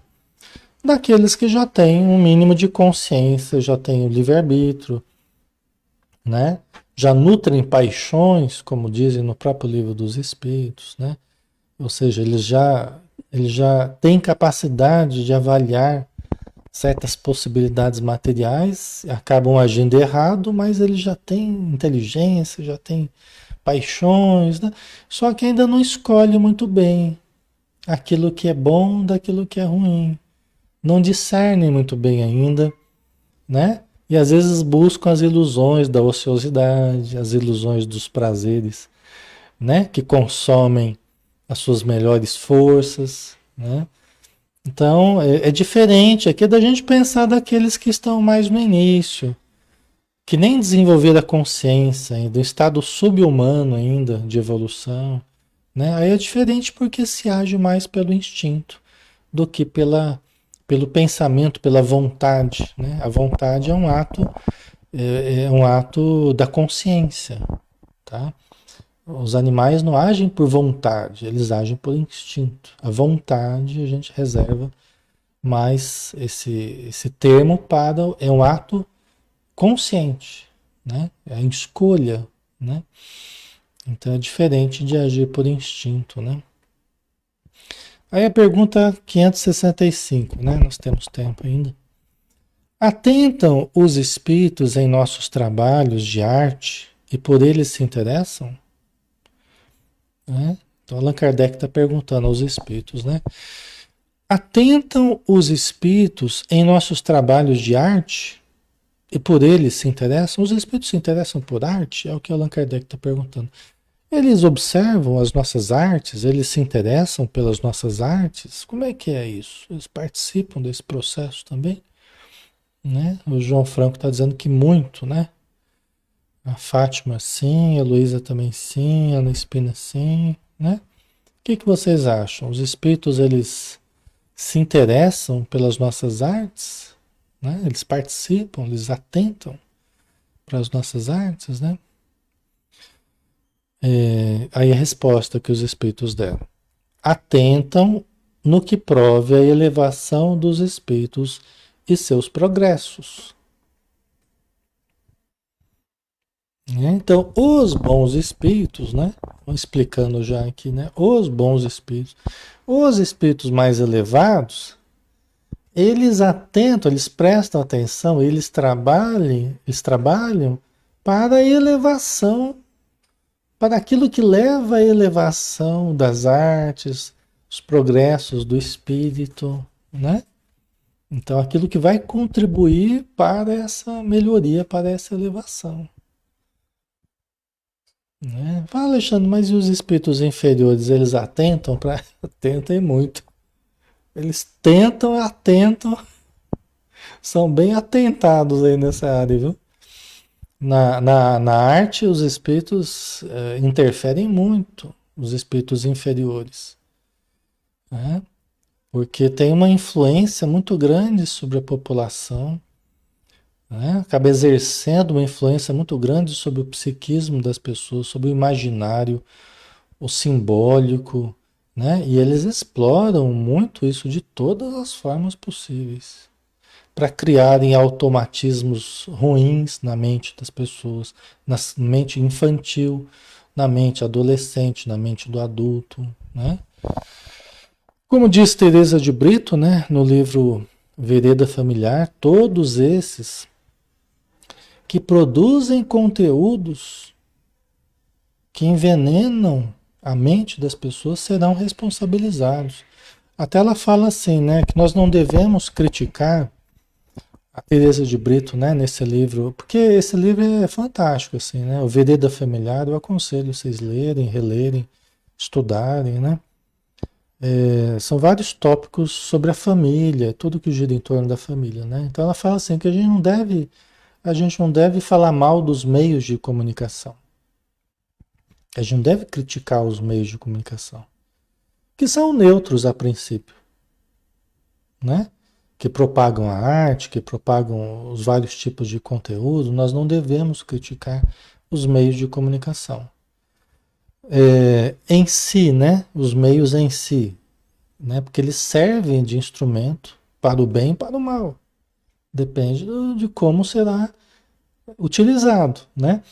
daqueles que já têm um mínimo de consciência, já têm o livre-arbítrio, né? Já nutrem paixões, como dizem no próprio livro dos Espíritos, né? Ou seja, eles já têm capacidade de avaliar certas possibilidades materiais, acabam agindo errado, mas eles já têm inteligência, já têm paixões, né? Só que ainda não escolhe muito bem aquilo que é bom daquilo que é ruim. Não discernem muito bem ainda, né? E às vezes buscam as ilusões da ociosidade, as ilusões dos prazeres, né? Que consomem as suas melhores forças, né? Então, é diferente aqui da gente pensar daqueles que estão mais no início, que nem desenvolveram a consciência ainda, o estado subhumano ainda de evolução, né? Aí é diferente porque se age mais pelo instinto do que pelo pensamento, pela vontade, né? A vontade é um ato da consciência, tá? Os animais não agem por vontade, eles agem por instinto. A vontade a gente reserva mais esse termo para é um ato consciente, né? É a escolha, né? Então é diferente de agir por instinto, né? Aí a pergunta 565, né? Nós temos tempo ainda. Atentam os espíritos em nossos trabalhos de arte e por eles se interessam? Né? Então Allan Kardec está perguntando aos espíritos, né? Atentam os espíritos em nossos trabalhos de arte e por eles se interessam? Os espíritos se interessam por arte? É o que Allan Kardec está perguntando. Eles observam as nossas artes? Eles se interessam pelas nossas artes? Como é que é isso? Eles participam desse processo também? Né? O João Franco está dizendo que muito, né? A Fátima sim, a Luísa também sim, a Ana Espina sim, né? O que que vocês acham? Os espíritos, eles se interessam pelas nossas artes? Né? Eles participam, eles atentam para as nossas artes, né? Aí a resposta que os espíritos deram. Atentam no que prove a elevação dos espíritos e seus progressos. Né? Então, os bons espíritos, né? Explicando já aqui, né? Os espíritos mais elevados, eles atentam, eles prestam atenção, eles trabalham para a elevação, para aquilo que leva à elevação das artes, os progressos do espírito, né? Então, aquilo que vai contribuir para essa melhoria, para essa elevação. Né? Fala, Alexandre, mas e os espíritos inferiores, eles atentam para. Atentam e muito. Eles tentam, atentam, são bem atentados aí nessa área, viu? Na arte, os espíritos interferem muito, os espíritos inferiores. Né? Porque tem uma influência muito grande sobre a população, né? Acaba exercendo uma influência muito grande sobre o psiquismo das pessoas, sobre o imaginário, o simbólico, né? E eles exploram muito isso de todas as formas possíveis para criarem automatismos ruins na mente das pessoas, na mente infantil, na mente adolescente, na mente do adulto, né? Como diz Teresa de Brito, né, no livro Vereda Familiar, todos esses que produzem conteúdos que envenenam a mente das pessoas serão responsabilizados. Até ela fala assim, né, que nós não devemos criticar a Teresa de Brito, né, nesse livro, porque esse livro é fantástico, assim, né, o Vereda Familiar, eu aconselho vocês lerem, relerem, estudarem, né. São vários tópicos sobre a família, tudo que gira em torno da família, né. Então ela fala assim que a gente não deve falar mal dos meios de comunicação. A gente não deve criticar os meios de comunicação, que são neutros a princípio, né? Que propagam a arte, que propagam os vários tipos de conteúdo. Nós não devemos criticar os meios de comunicação. Em si, né? Os meios em si, né? Porque eles servem de instrumento para o bem e para o mal. Depende de como será utilizado, né?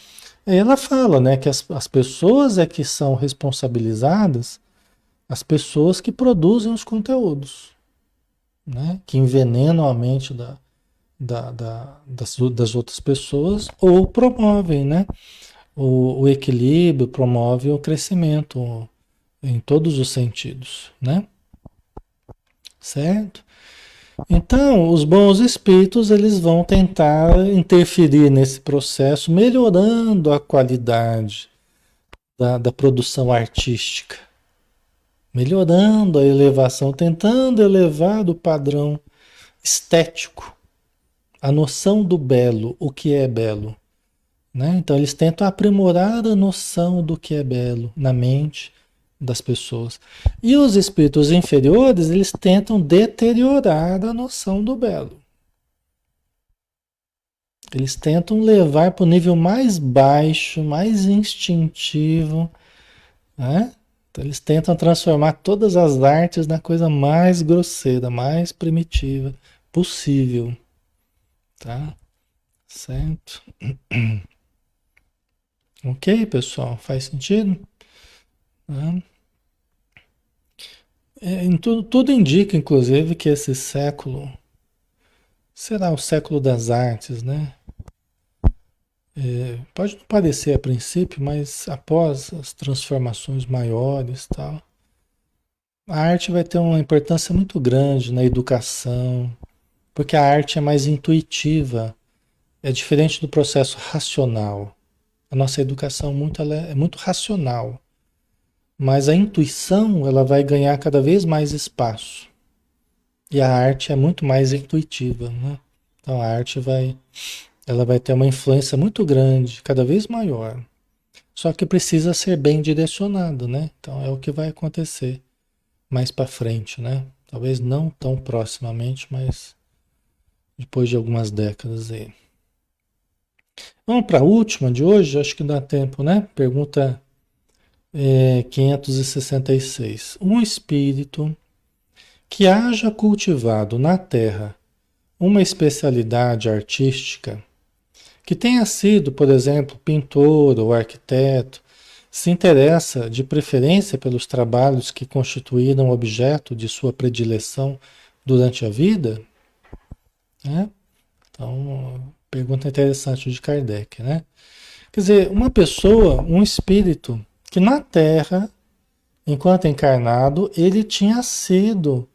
Aí ela fala, né, que as pessoas é que são responsabilizadas, as pessoas que produzem os conteúdos, né, que envenenam a mente das outras pessoas ou promovem, né, o equilíbrio, promove o crescimento em todos os sentidos, né? Certo? Então, os bons espíritos, eles vão tentar interferir nesse processo, melhorando a qualidade da produção artística, melhorando a elevação, tentando elevar o padrão estético, a noção do belo, o que é belo, né? Então, eles tentam aprimorar a noção do que é belo na mente das pessoas. E os espíritos inferiores, eles tentam deteriorar a noção do belo. Eles tentam levar para o nível mais baixo, mais instintivo, né? Então, eles tentam transformar todas as artes na coisa mais grosseira, mais primitiva possível, tá? Certo? Ok, pessoal? Faz sentido? Né? Tudo indica, inclusive, que esse século será o século das artes, né? Pode não parecer a princípio, mas após as transformações maiores, tal, a arte vai ter uma importância muito grande na educação, porque a arte é mais intuitiva, é diferente do processo racional. A nossa educação ela é muito racional, mas a intuição ela vai ganhar cada vez mais espaço. E a arte é muito mais intuitiva, né? Então a arte ela vai ter uma influência muito grande, cada vez maior. Só que precisa ser bem direcionado, né? Então é o que vai acontecer mais para frente, né? Talvez não tão proximamente, mas depois de algumas décadas aí. Vamos para a última de hoje, acho que dá tempo, né? Pergunta 566. Um espírito que haja cultivado na Terra uma especialidade artística, que tenha sido, por exemplo, pintor ou arquiteto, se interessa de preferência pelos trabalhos que constituíram objeto de sua predileção durante a vida? Né? Então, pergunta interessante de Kardec, né? Quer dizer, uma pessoa, um espírito, que na Terra, enquanto encarnado, ele tinha sido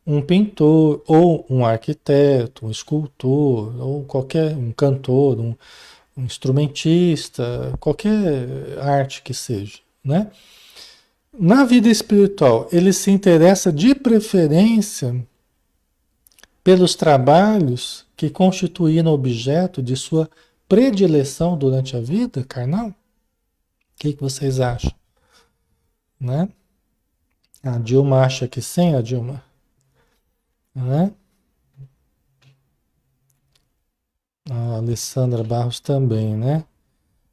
um pintor, ou um arquiteto, um escultor, ou qualquer, um cantor, um instrumentista, qualquer arte que seja, né? Na vida espiritual, ele se interessa de preferência pelos trabalhos que constituíram objeto de sua predileção durante a vida carnal? O que vocês acham? Né? A Dilma acha que sim, a Dilma. Né? A Alessandra Barros também, né?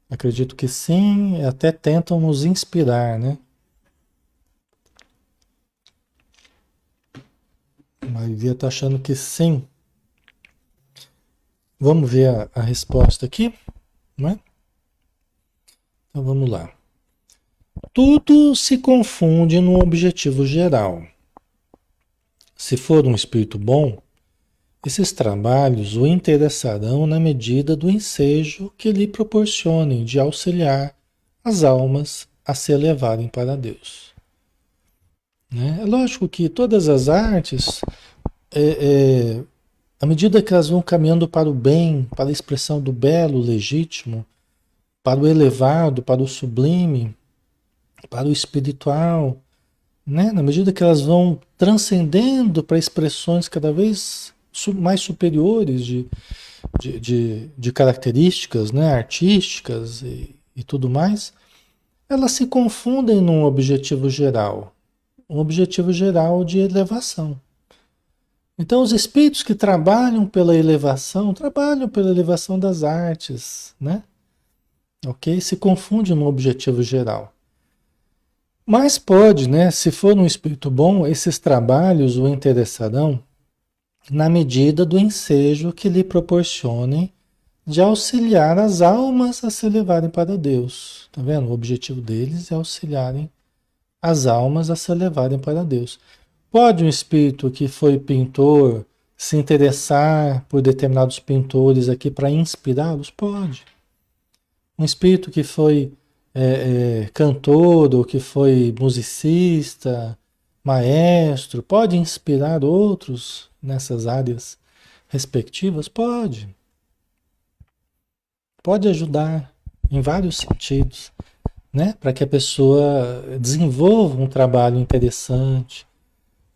Acredito que sim, até tentam nos inspirar, né? A maioria está achando que sim. Vamos ver a resposta aqui, né? Então vamos lá. Tudo se confunde no objetivo geral. Se for um espírito bom, esses trabalhos o interessarão na medida do ensejo que lhe proporcionem de auxiliar as almas a se elevarem para Deus. Né? É lógico que todas as artes, à medida que elas vão caminhando para o bem, para a expressão do belo, legítimo, para o elevado, para o sublime, para o espiritual, né? Na medida que elas vão transcendendo para expressões cada vez mais superiores de características, né? Artísticas e tudo mais, elas se confundem num objetivo geral, um objetivo geral de elevação. Então, os espíritos que trabalham pela elevação das artes, né? Ok? Se confundem num objetivo geral. Mas pode, né? Se for um espírito bom, esses trabalhos o interessarão na medida do ensejo que lhe proporcionem de auxiliar as almas a se elevarem para Deus. Tá vendo? O objetivo deles é auxiliarem as almas a se elevarem para Deus. Pode um espírito que foi pintor se interessar por determinados pintores aqui para inspirá-los? Pode. Um espírito que foi cantor ou que foi musicista, maestro, pode inspirar outros nessas áreas respectivas? Pode ajudar em vários sentidos, né? Para que a pessoa desenvolva um trabalho interessante,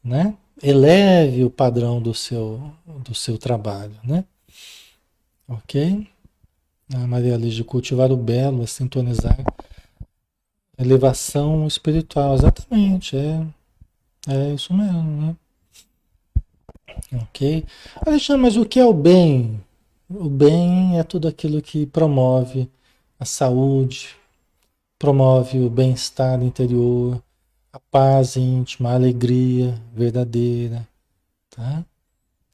né? Eleve o padrão do seu trabalho, né? Ok? A Maria Lígia, cultivar o belo, é sintonizar. Elevação espiritual, exatamente, é isso mesmo, né? Ok? Alexandre, mas o que é o bem? O bem é tudo aquilo que promove a saúde, promove o bem-estar interior, a paz íntima, a alegria verdadeira, tá?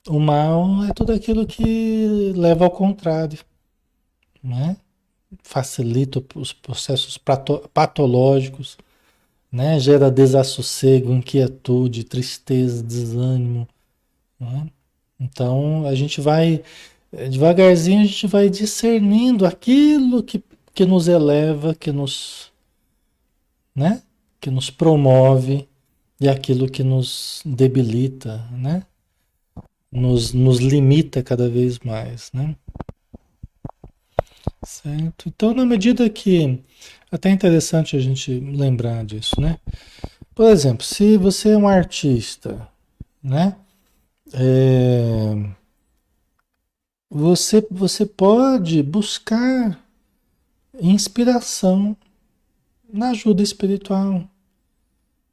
O mal é tudo aquilo que leva ao contrário, né? Facilita os processos patológicos, né? Gera desassossego, inquietude, tristeza, desânimo, né? Então a gente vai devagarzinho, a gente vai discernindo aquilo que nos eleva, né? Que nos promove e aquilo que nos debilita, né? Nos limita cada vez mais, né? Certo? Então, na medida que até é interessante a gente lembrar disso, né? Por exemplo, se você é um artista, né? É, você pode buscar inspiração na ajuda espiritual,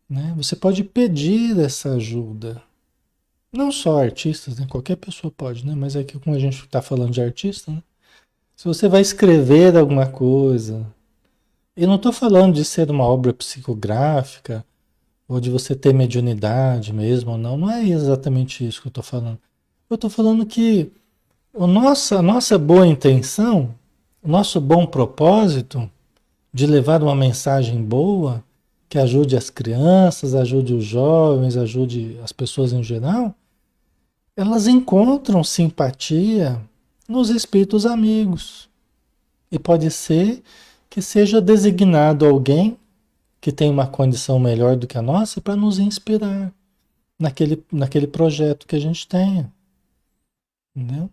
né? Você pode pedir essa ajuda. Não só artistas, né? Qualquer pessoa pode, né? Mas aqui, como a gente está falando de artista, né? Se você vai escrever alguma coisa, eu não estou falando de ser uma obra psicográfica ou de você ter mediunidade mesmo, não. Não é exatamente isso que eu estou falando. Eu estou falando que a nossa boa intenção, o nosso bom propósito de levar uma mensagem boa que ajude as crianças, ajude os jovens, ajude as pessoas em geral, elas encontram simpatia nos espíritos amigos. E pode ser que seja designado alguém que tem uma condição melhor do que a nossa para nos inspirar naquele projeto que a gente tenha. Entendeu?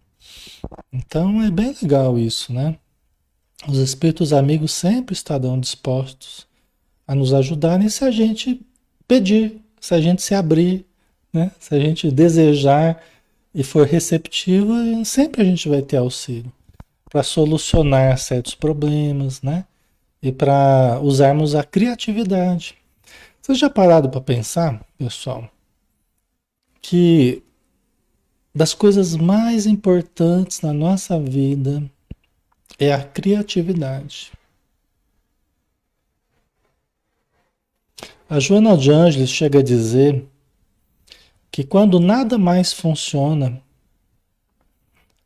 Então é bem legal isso, né? Os espíritos amigos sempre estarão dispostos a nos ajudarem se a gente pedir, se a gente se abrir, né? Se a gente desejar e for receptivo, sempre a gente vai ter auxílio para solucionar certos problemas, né? E para usarmos a criatividade. Vocês já pararam para pensar, pessoal, que das coisas mais importantes na nossa vida é a criatividade. A Joana de Ângeles chega a dizer que quando nada mais funciona,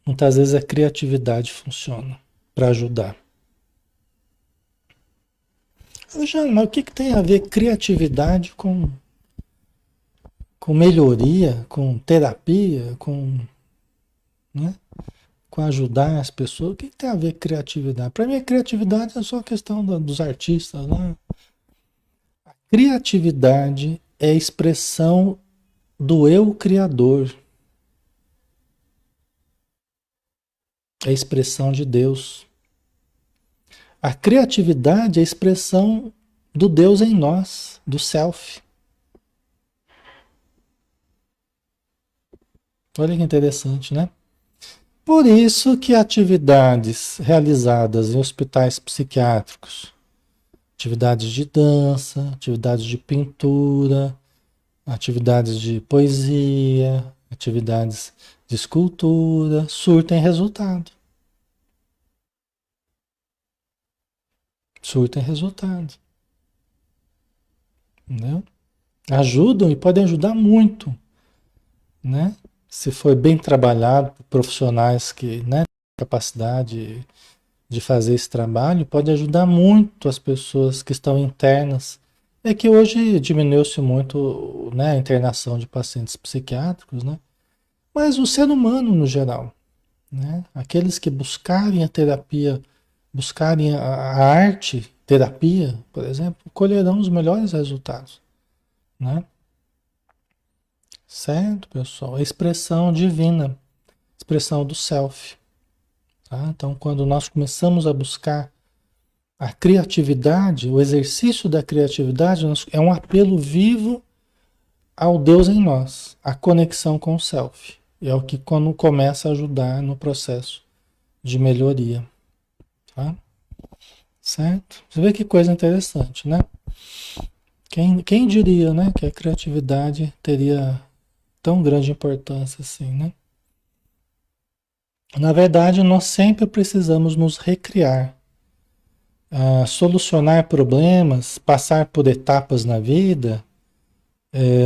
muitas vezes a criatividade funciona para ajudar. Joana, mas o que tem a ver criatividade com melhoria, com terapia, né? Com ajudar as pessoas? O que tem a ver criatividade? Para mim, a criatividade é só a questão dos artistas, né? Criatividade é a expressão do eu criador, é a expressão de Deus. A criatividade é a expressão do Deus em nós, do self. Olha que interessante, né? Por isso que atividades realizadas em hospitais psiquiátricos, atividades de dança, atividades de pintura, atividades de poesia, atividades de escultura, surtem resultado. Surtem resultado. Entendeu? Ajudam e podem ajudar muito, né? Se for bem trabalhado por profissionais que, né, têm capacidade de fazer esse trabalho, pode ajudar muito as pessoas que estão internas. É que hoje diminuiu-se muito, né, a internação de pacientes psiquiátricos, né? Mas o ser humano no geral, né? Aqueles que buscarem a terapia, buscarem a arte terapia, por exemplo, colherão os melhores resultados, né? Certo, pessoal? A expressão divina, expressão do self, tá? Então, quando nós começamos a buscar a criatividade, o exercício da criatividade é um apelo vivo ao Deus em nós, a conexão com o self. E é o que quando começa a ajudar no processo de melhoria, tá? Certo? Você vê que coisa interessante, né? Quem diria, né, que a criatividade teria tão grande importância assim, né? Na verdade, nós sempre precisamos nos recriar, solucionar problemas, passar por etapas na vida,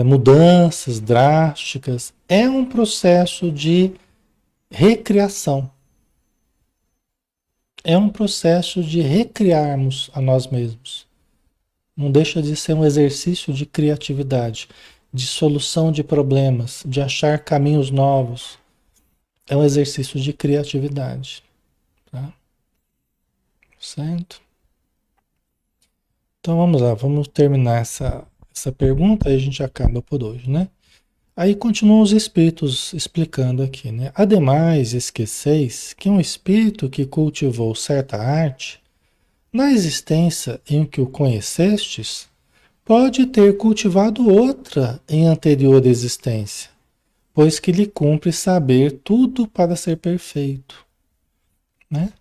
mudanças drásticas. É um processo de recriação. É um processo de recriarmos a nós mesmos. Não deixa de ser um exercício de criatividade, de solução de problemas, de achar caminhos novos. É um exercício de criatividade, tá? Certo? Então vamos lá, vamos terminar essa pergunta e a gente acaba por hoje, né? Aí continuam os espíritos explicando aqui, né? Ademais, esqueceis que um espírito que cultivou certa arte, na existência em que o conhecestes, pode ter cultivado outra em anterior existência, pois que lhe cumpre saber tudo para ser perfeito, né?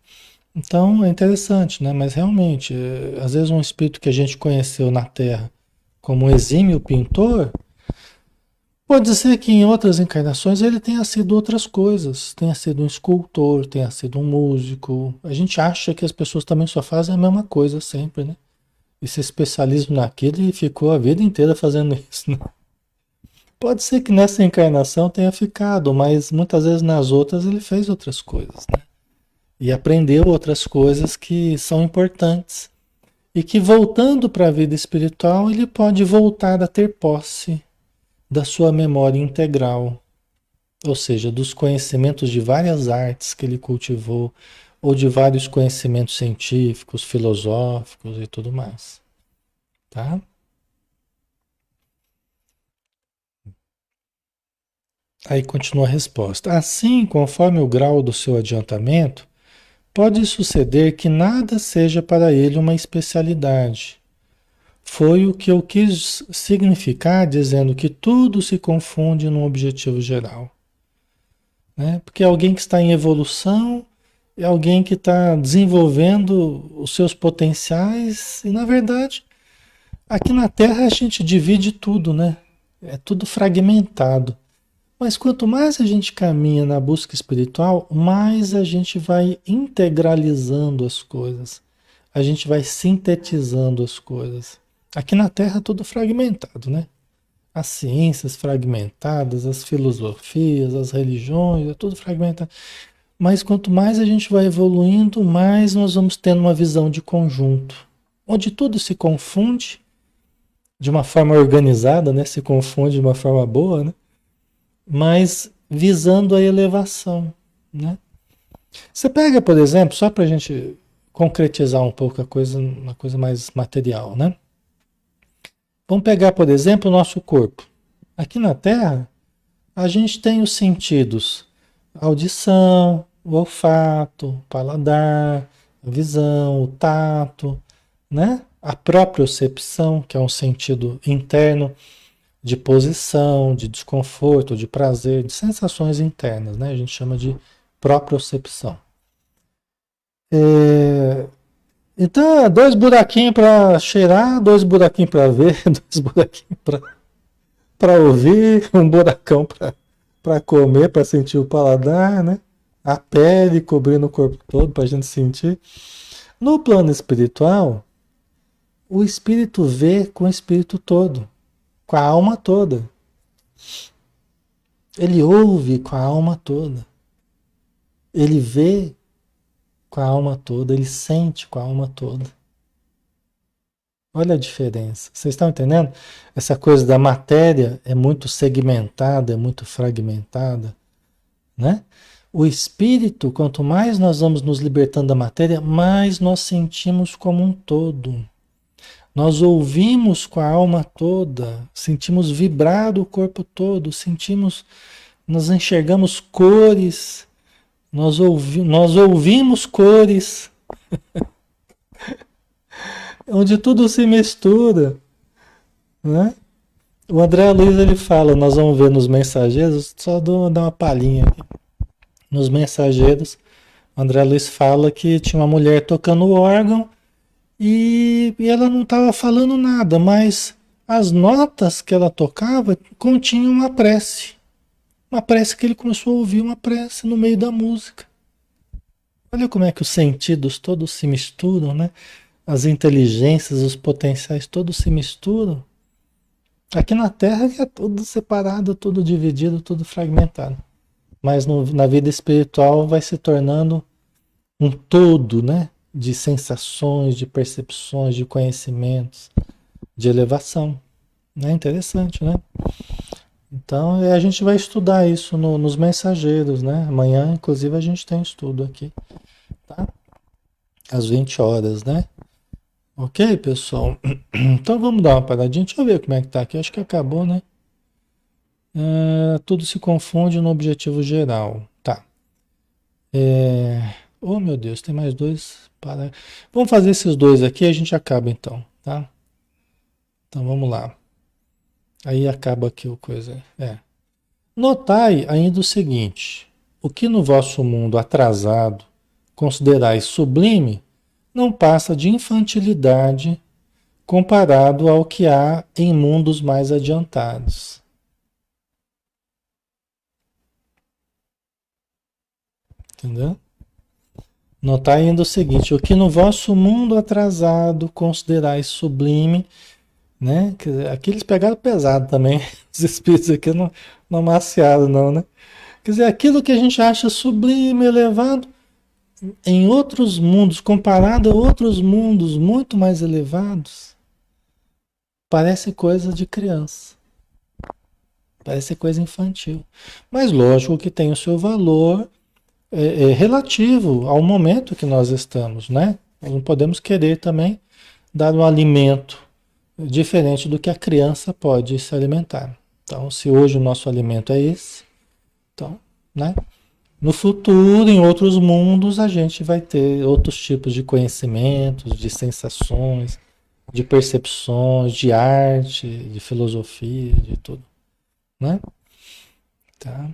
Então é interessante, né? Mas realmente, às vezes um espírito que a gente conheceu na Terra como um exímio pintor, pode ser que em outras encarnações ele tenha sido outras coisas, tenha sido um escultor, tenha sido um músico. A gente acha que as pessoas também só fazem a mesma coisa sempre, né? E se especializam naquilo e ficou a vida inteira fazendo isso, né? Pode ser que nessa encarnação tenha ficado, mas muitas vezes nas outras ele fez outras coisas, né? E aprendeu outras coisas que são importantes. E que voltando para a vida espiritual, ele pode voltar a ter posse da sua memória integral, ou seja, dos conhecimentos de várias artes que ele cultivou, ou de vários conhecimentos científicos, filosóficos e tudo mais, tá? Aí continua a resposta. Assim, conforme o grau do seu adiantamento, pode suceder que nada seja para ele uma especialidade. Foi o que eu quis significar dizendo que tudo se confunde num objetivo geral, né? Porque alguém que está em evolução é alguém que está desenvolvendo os seus potenciais e, na verdade, aqui na Terra a gente divide tudo, né? É tudo fragmentado. Mas quanto mais a gente caminha na busca espiritual, mais a gente vai integralizando as coisas. A gente vai sintetizando as coisas. Aqui na Terra é tudo fragmentado, né? As ciências fragmentadas, as filosofias, as religiões, é tudo fragmentado. Mas quanto mais a gente vai evoluindo, mais nós vamos tendo uma visão de conjunto, onde tudo se confunde de uma forma organizada, né? Se confunde de uma forma boa, né? Mas visando a elevação, né? Você pega, por exemplo, só para a gente concretizar um pouco a coisa, uma coisa mais material, né? Vamos pegar, por exemplo, o nosso corpo. Aqui na Terra, a gente tem os sentidos: a audição, o olfato, o paladar, a visão, o tato, né? A propriocepção, que é um sentido interno de posição, de desconforto, de prazer, de sensações internas, né? A gente chama de propriocepção. É, então, dois buraquinhos para cheirar, dois buraquinhos para ver, dois buraquinhos para ouvir, um buracão para comer, para sentir o paladar, né? A pele cobrindo o corpo todo para a gente sentir. No plano espiritual, o espírito vê com o espírito todo, com a alma toda. Ele ouve com a alma toda. Ele vê com a alma toda, ele sente com a alma toda. Olha a diferença. Vocês estão entendendo? Essa coisa da matéria é muito segmentada, é muito fragmentada, né? O espírito, quanto mais nós vamos nos libertando da matéria, mais nós sentimos como um todo. Nós ouvimos com a alma toda, sentimos vibrar o corpo todo, sentimos, nós enxergamos cores, nós ouvimos cores, onde tudo se mistura, né? O André Luiz ele fala, nós vamos ver nos mensageiros, só dar uma palhinha aqui. Nos mensageiros, o André Luiz fala que tinha uma mulher tocando órgão e ela não estava falando nada, mas as notas que ela tocava continham uma prece. Uma prece que ele começou a ouvir, uma prece no meio da música. Olha como é que os sentidos todos se misturam, né? As inteligências, os potenciais todos se misturam. Aqui na Terra é tudo separado, tudo dividido, tudo fragmentado. Mas na vida espiritual vai se tornando um todo, né? De sensações, de percepções, de conhecimentos, de elevação. Né? Interessante, né? Então a gente vai estudar isso nos mensageiros, né? Amanhã, inclusive, a gente tem estudo aqui, tá? Às 20 horas, né? Ok, pessoal? Então vamos dar uma paradinha. Deixa eu ver como é que tá aqui. Acho que acabou, né? Tudo se confunde no objetivo geral. Tá. Oh, meu Deus, tem mais dois. Vamos fazer esses dois aqui e a gente acaba então, tá? Então vamos lá. Aí acaba aqui o coisa. Notai ainda o seguinte: o que no vosso mundo atrasado considerais sublime, não passa de infantilidade comparado ao que há em mundos mais adiantados. Entendeu? Notai ainda o seguinte: o que no vosso mundo atrasado considerais sublime, né? Quer dizer, aqui eles pegaram pesado também, os espíritos aqui não amaciaram, não, né? Quer dizer, aquilo que a gente acha sublime, elevado, em outros mundos, comparado a outros mundos muito mais elevados, parece coisa de criança, parece coisa infantil. Mas lógico que tem o seu valor relativo ao momento que nós estamos, né? Nós não podemos querer também dar um alimento diferente do que a criança pode se alimentar. Então, se hoje o nosso alimento é esse, então, né? No futuro, em outros mundos, a gente vai ter outros tipos de conhecimentos, de sensações, de percepções, de arte, de filosofia, de tudo, né? Tá?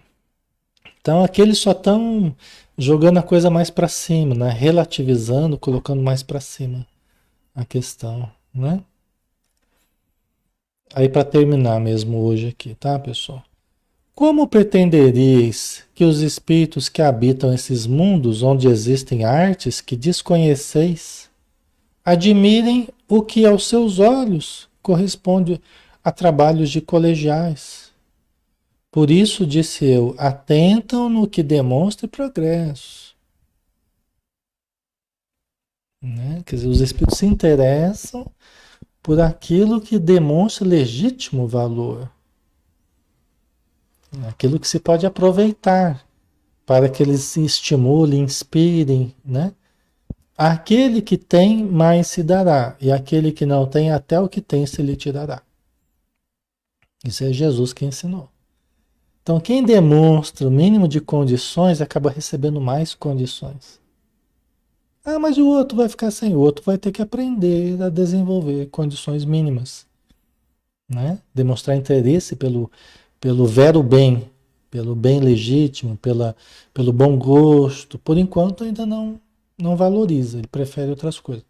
Então, aqui eles só estão jogando a coisa mais para cima, né? Relativizando, colocando mais para cima a questão, né? Aí para terminar mesmo hoje aqui, tá, pessoal? Como pretenderíeis que os espíritos que habitam esses mundos onde existem artes que desconheceis admirem o que aos seus olhos corresponde a trabalhos de colegiais? Por isso, disse eu, atentam no que demonstre progresso. Né? Quer dizer, os espíritos se interessam por aquilo que demonstra legítimo valor, aquilo que se pode aproveitar para que eles se estimulem, inspirem, né? Aquele que tem, mais se dará, e aquele que não tem, até o que tem se lhe tirará. Isso é Jesus que ensinou. Então, quem demonstra o mínimo de condições acaba recebendo mais condições. Ah, mas o outro vai ficar sem. O outro vai ter que aprender a desenvolver condições mínimas, né? Demonstrar interesse pelo vero bem, pelo bem legítimo, pelo bom gosto. Por enquanto ainda não valoriza, ele prefere outras coisas.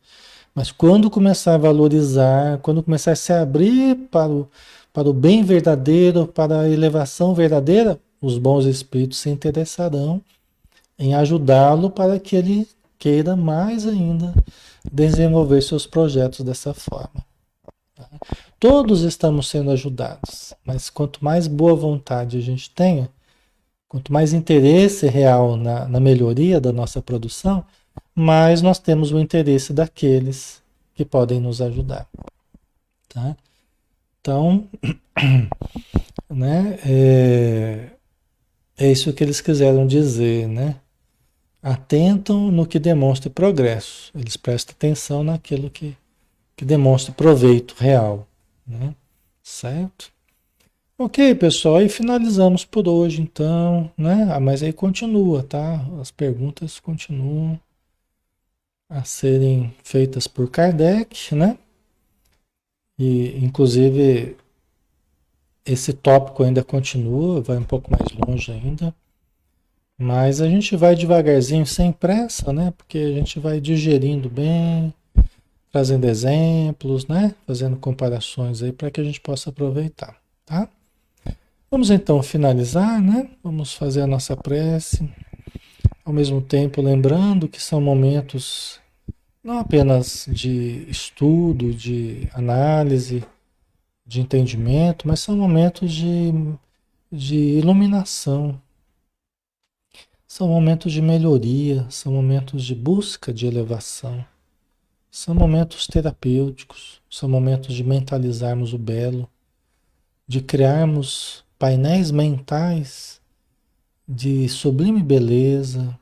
Mas quando começar a valorizar, quando começar a se abrir para o bem verdadeiro, para a elevação verdadeira, os bons espíritos se interessarão em ajudá-lo para que ele queira mais ainda desenvolver seus projetos dessa forma. Tá? Todos estamos sendo ajudados, mas quanto mais boa vontade a gente tenha, quanto mais interesse real na melhoria da nossa produção, mais nós temos o interesse daqueles que podem nos ajudar. Tá? Então, né, é isso que eles quiseram dizer, né? Atentam no que demonstre progresso. Eles prestam atenção naquilo que que demonstre proveito real, né? Certo? Ok, pessoal, aí finalizamos por hoje, então, né? Mas aí continua, tá? As perguntas continuam a serem feitas por Kardec, né? E, inclusive, esse tópico ainda continua, vai um pouco mais longe ainda, mas a gente vai devagarzinho, sem pressa, né? Porque a gente vai digerindo bem, trazendo exemplos, né? Fazendo comparações aí para que a gente possa aproveitar, tá? Vamos então finalizar, né? Vamos fazer a nossa prece, ao mesmo tempo lembrando que são momentos não apenas de estudo, de análise, de entendimento, mas são momentos de iluminação, são momentos de melhoria, são momentos de busca de elevação, são momentos terapêuticos, são momentos de mentalizarmos o belo, de criarmos painéis mentais de sublime beleza,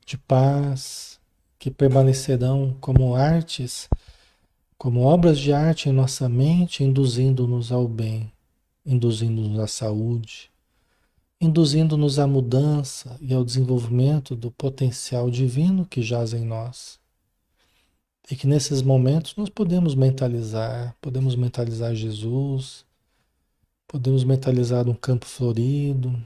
de paz, que permanecerão como artes, como obras de arte em nossa mente, induzindo-nos ao bem, induzindo-nos à saúde, induzindo-nos à mudança e ao desenvolvimento do potencial divino que jaz em nós. E que nesses momentos nós podemos mentalizar Jesus, podemos mentalizar um campo florido,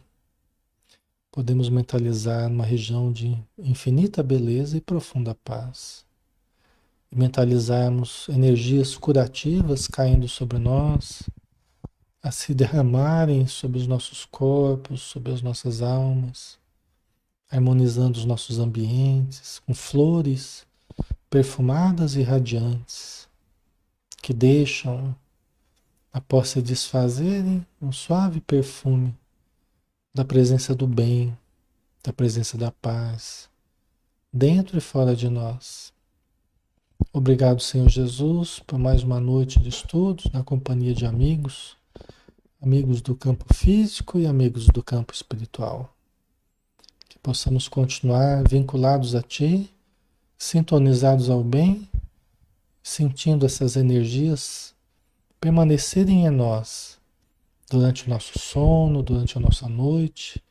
podemos mentalizar uma região de infinita beleza e profunda paz. E mentalizarmos energias curativas caindo sobre nós, a se derramarem sobre os nossos corpos, sobre as nossas almas, harmonizando os nossos ambientes com flores perfumadas e radiantes, que deixam, após se desfazerem, um suave perfume da presença do bem, da presença da paz, dentro e fora de nós. Obrigado, Senhor Jesus, por mais uma noite de estudos na companhia de amigos, amigos do campo físico e amigos do campo espiritual. Que possamos continuar vinculados a Ti, sintonizados ao bem, sentindo essas energias permanecerem em nós durante o nosso sono, durante a nossa noite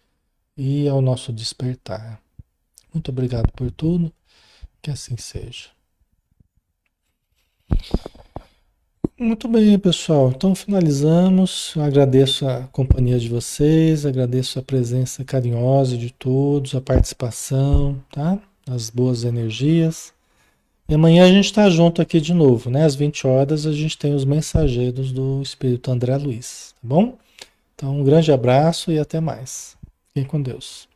e ao nosso despertar. Muito obrigado por tudo, que assim seja. Muito bem, pessoal. Então finalizamos. Eu agradeço a companhia de vocês, agradeço a presença carinhosa de todos, a participação, tá? As boas energias. E amanhã a gente está junto aqui de novo, né? Às 20 horas a gente tem os mensageiros do Espírito André Luiz, tá bom? Então um grande abraço e até mais. Fiquem com Deus.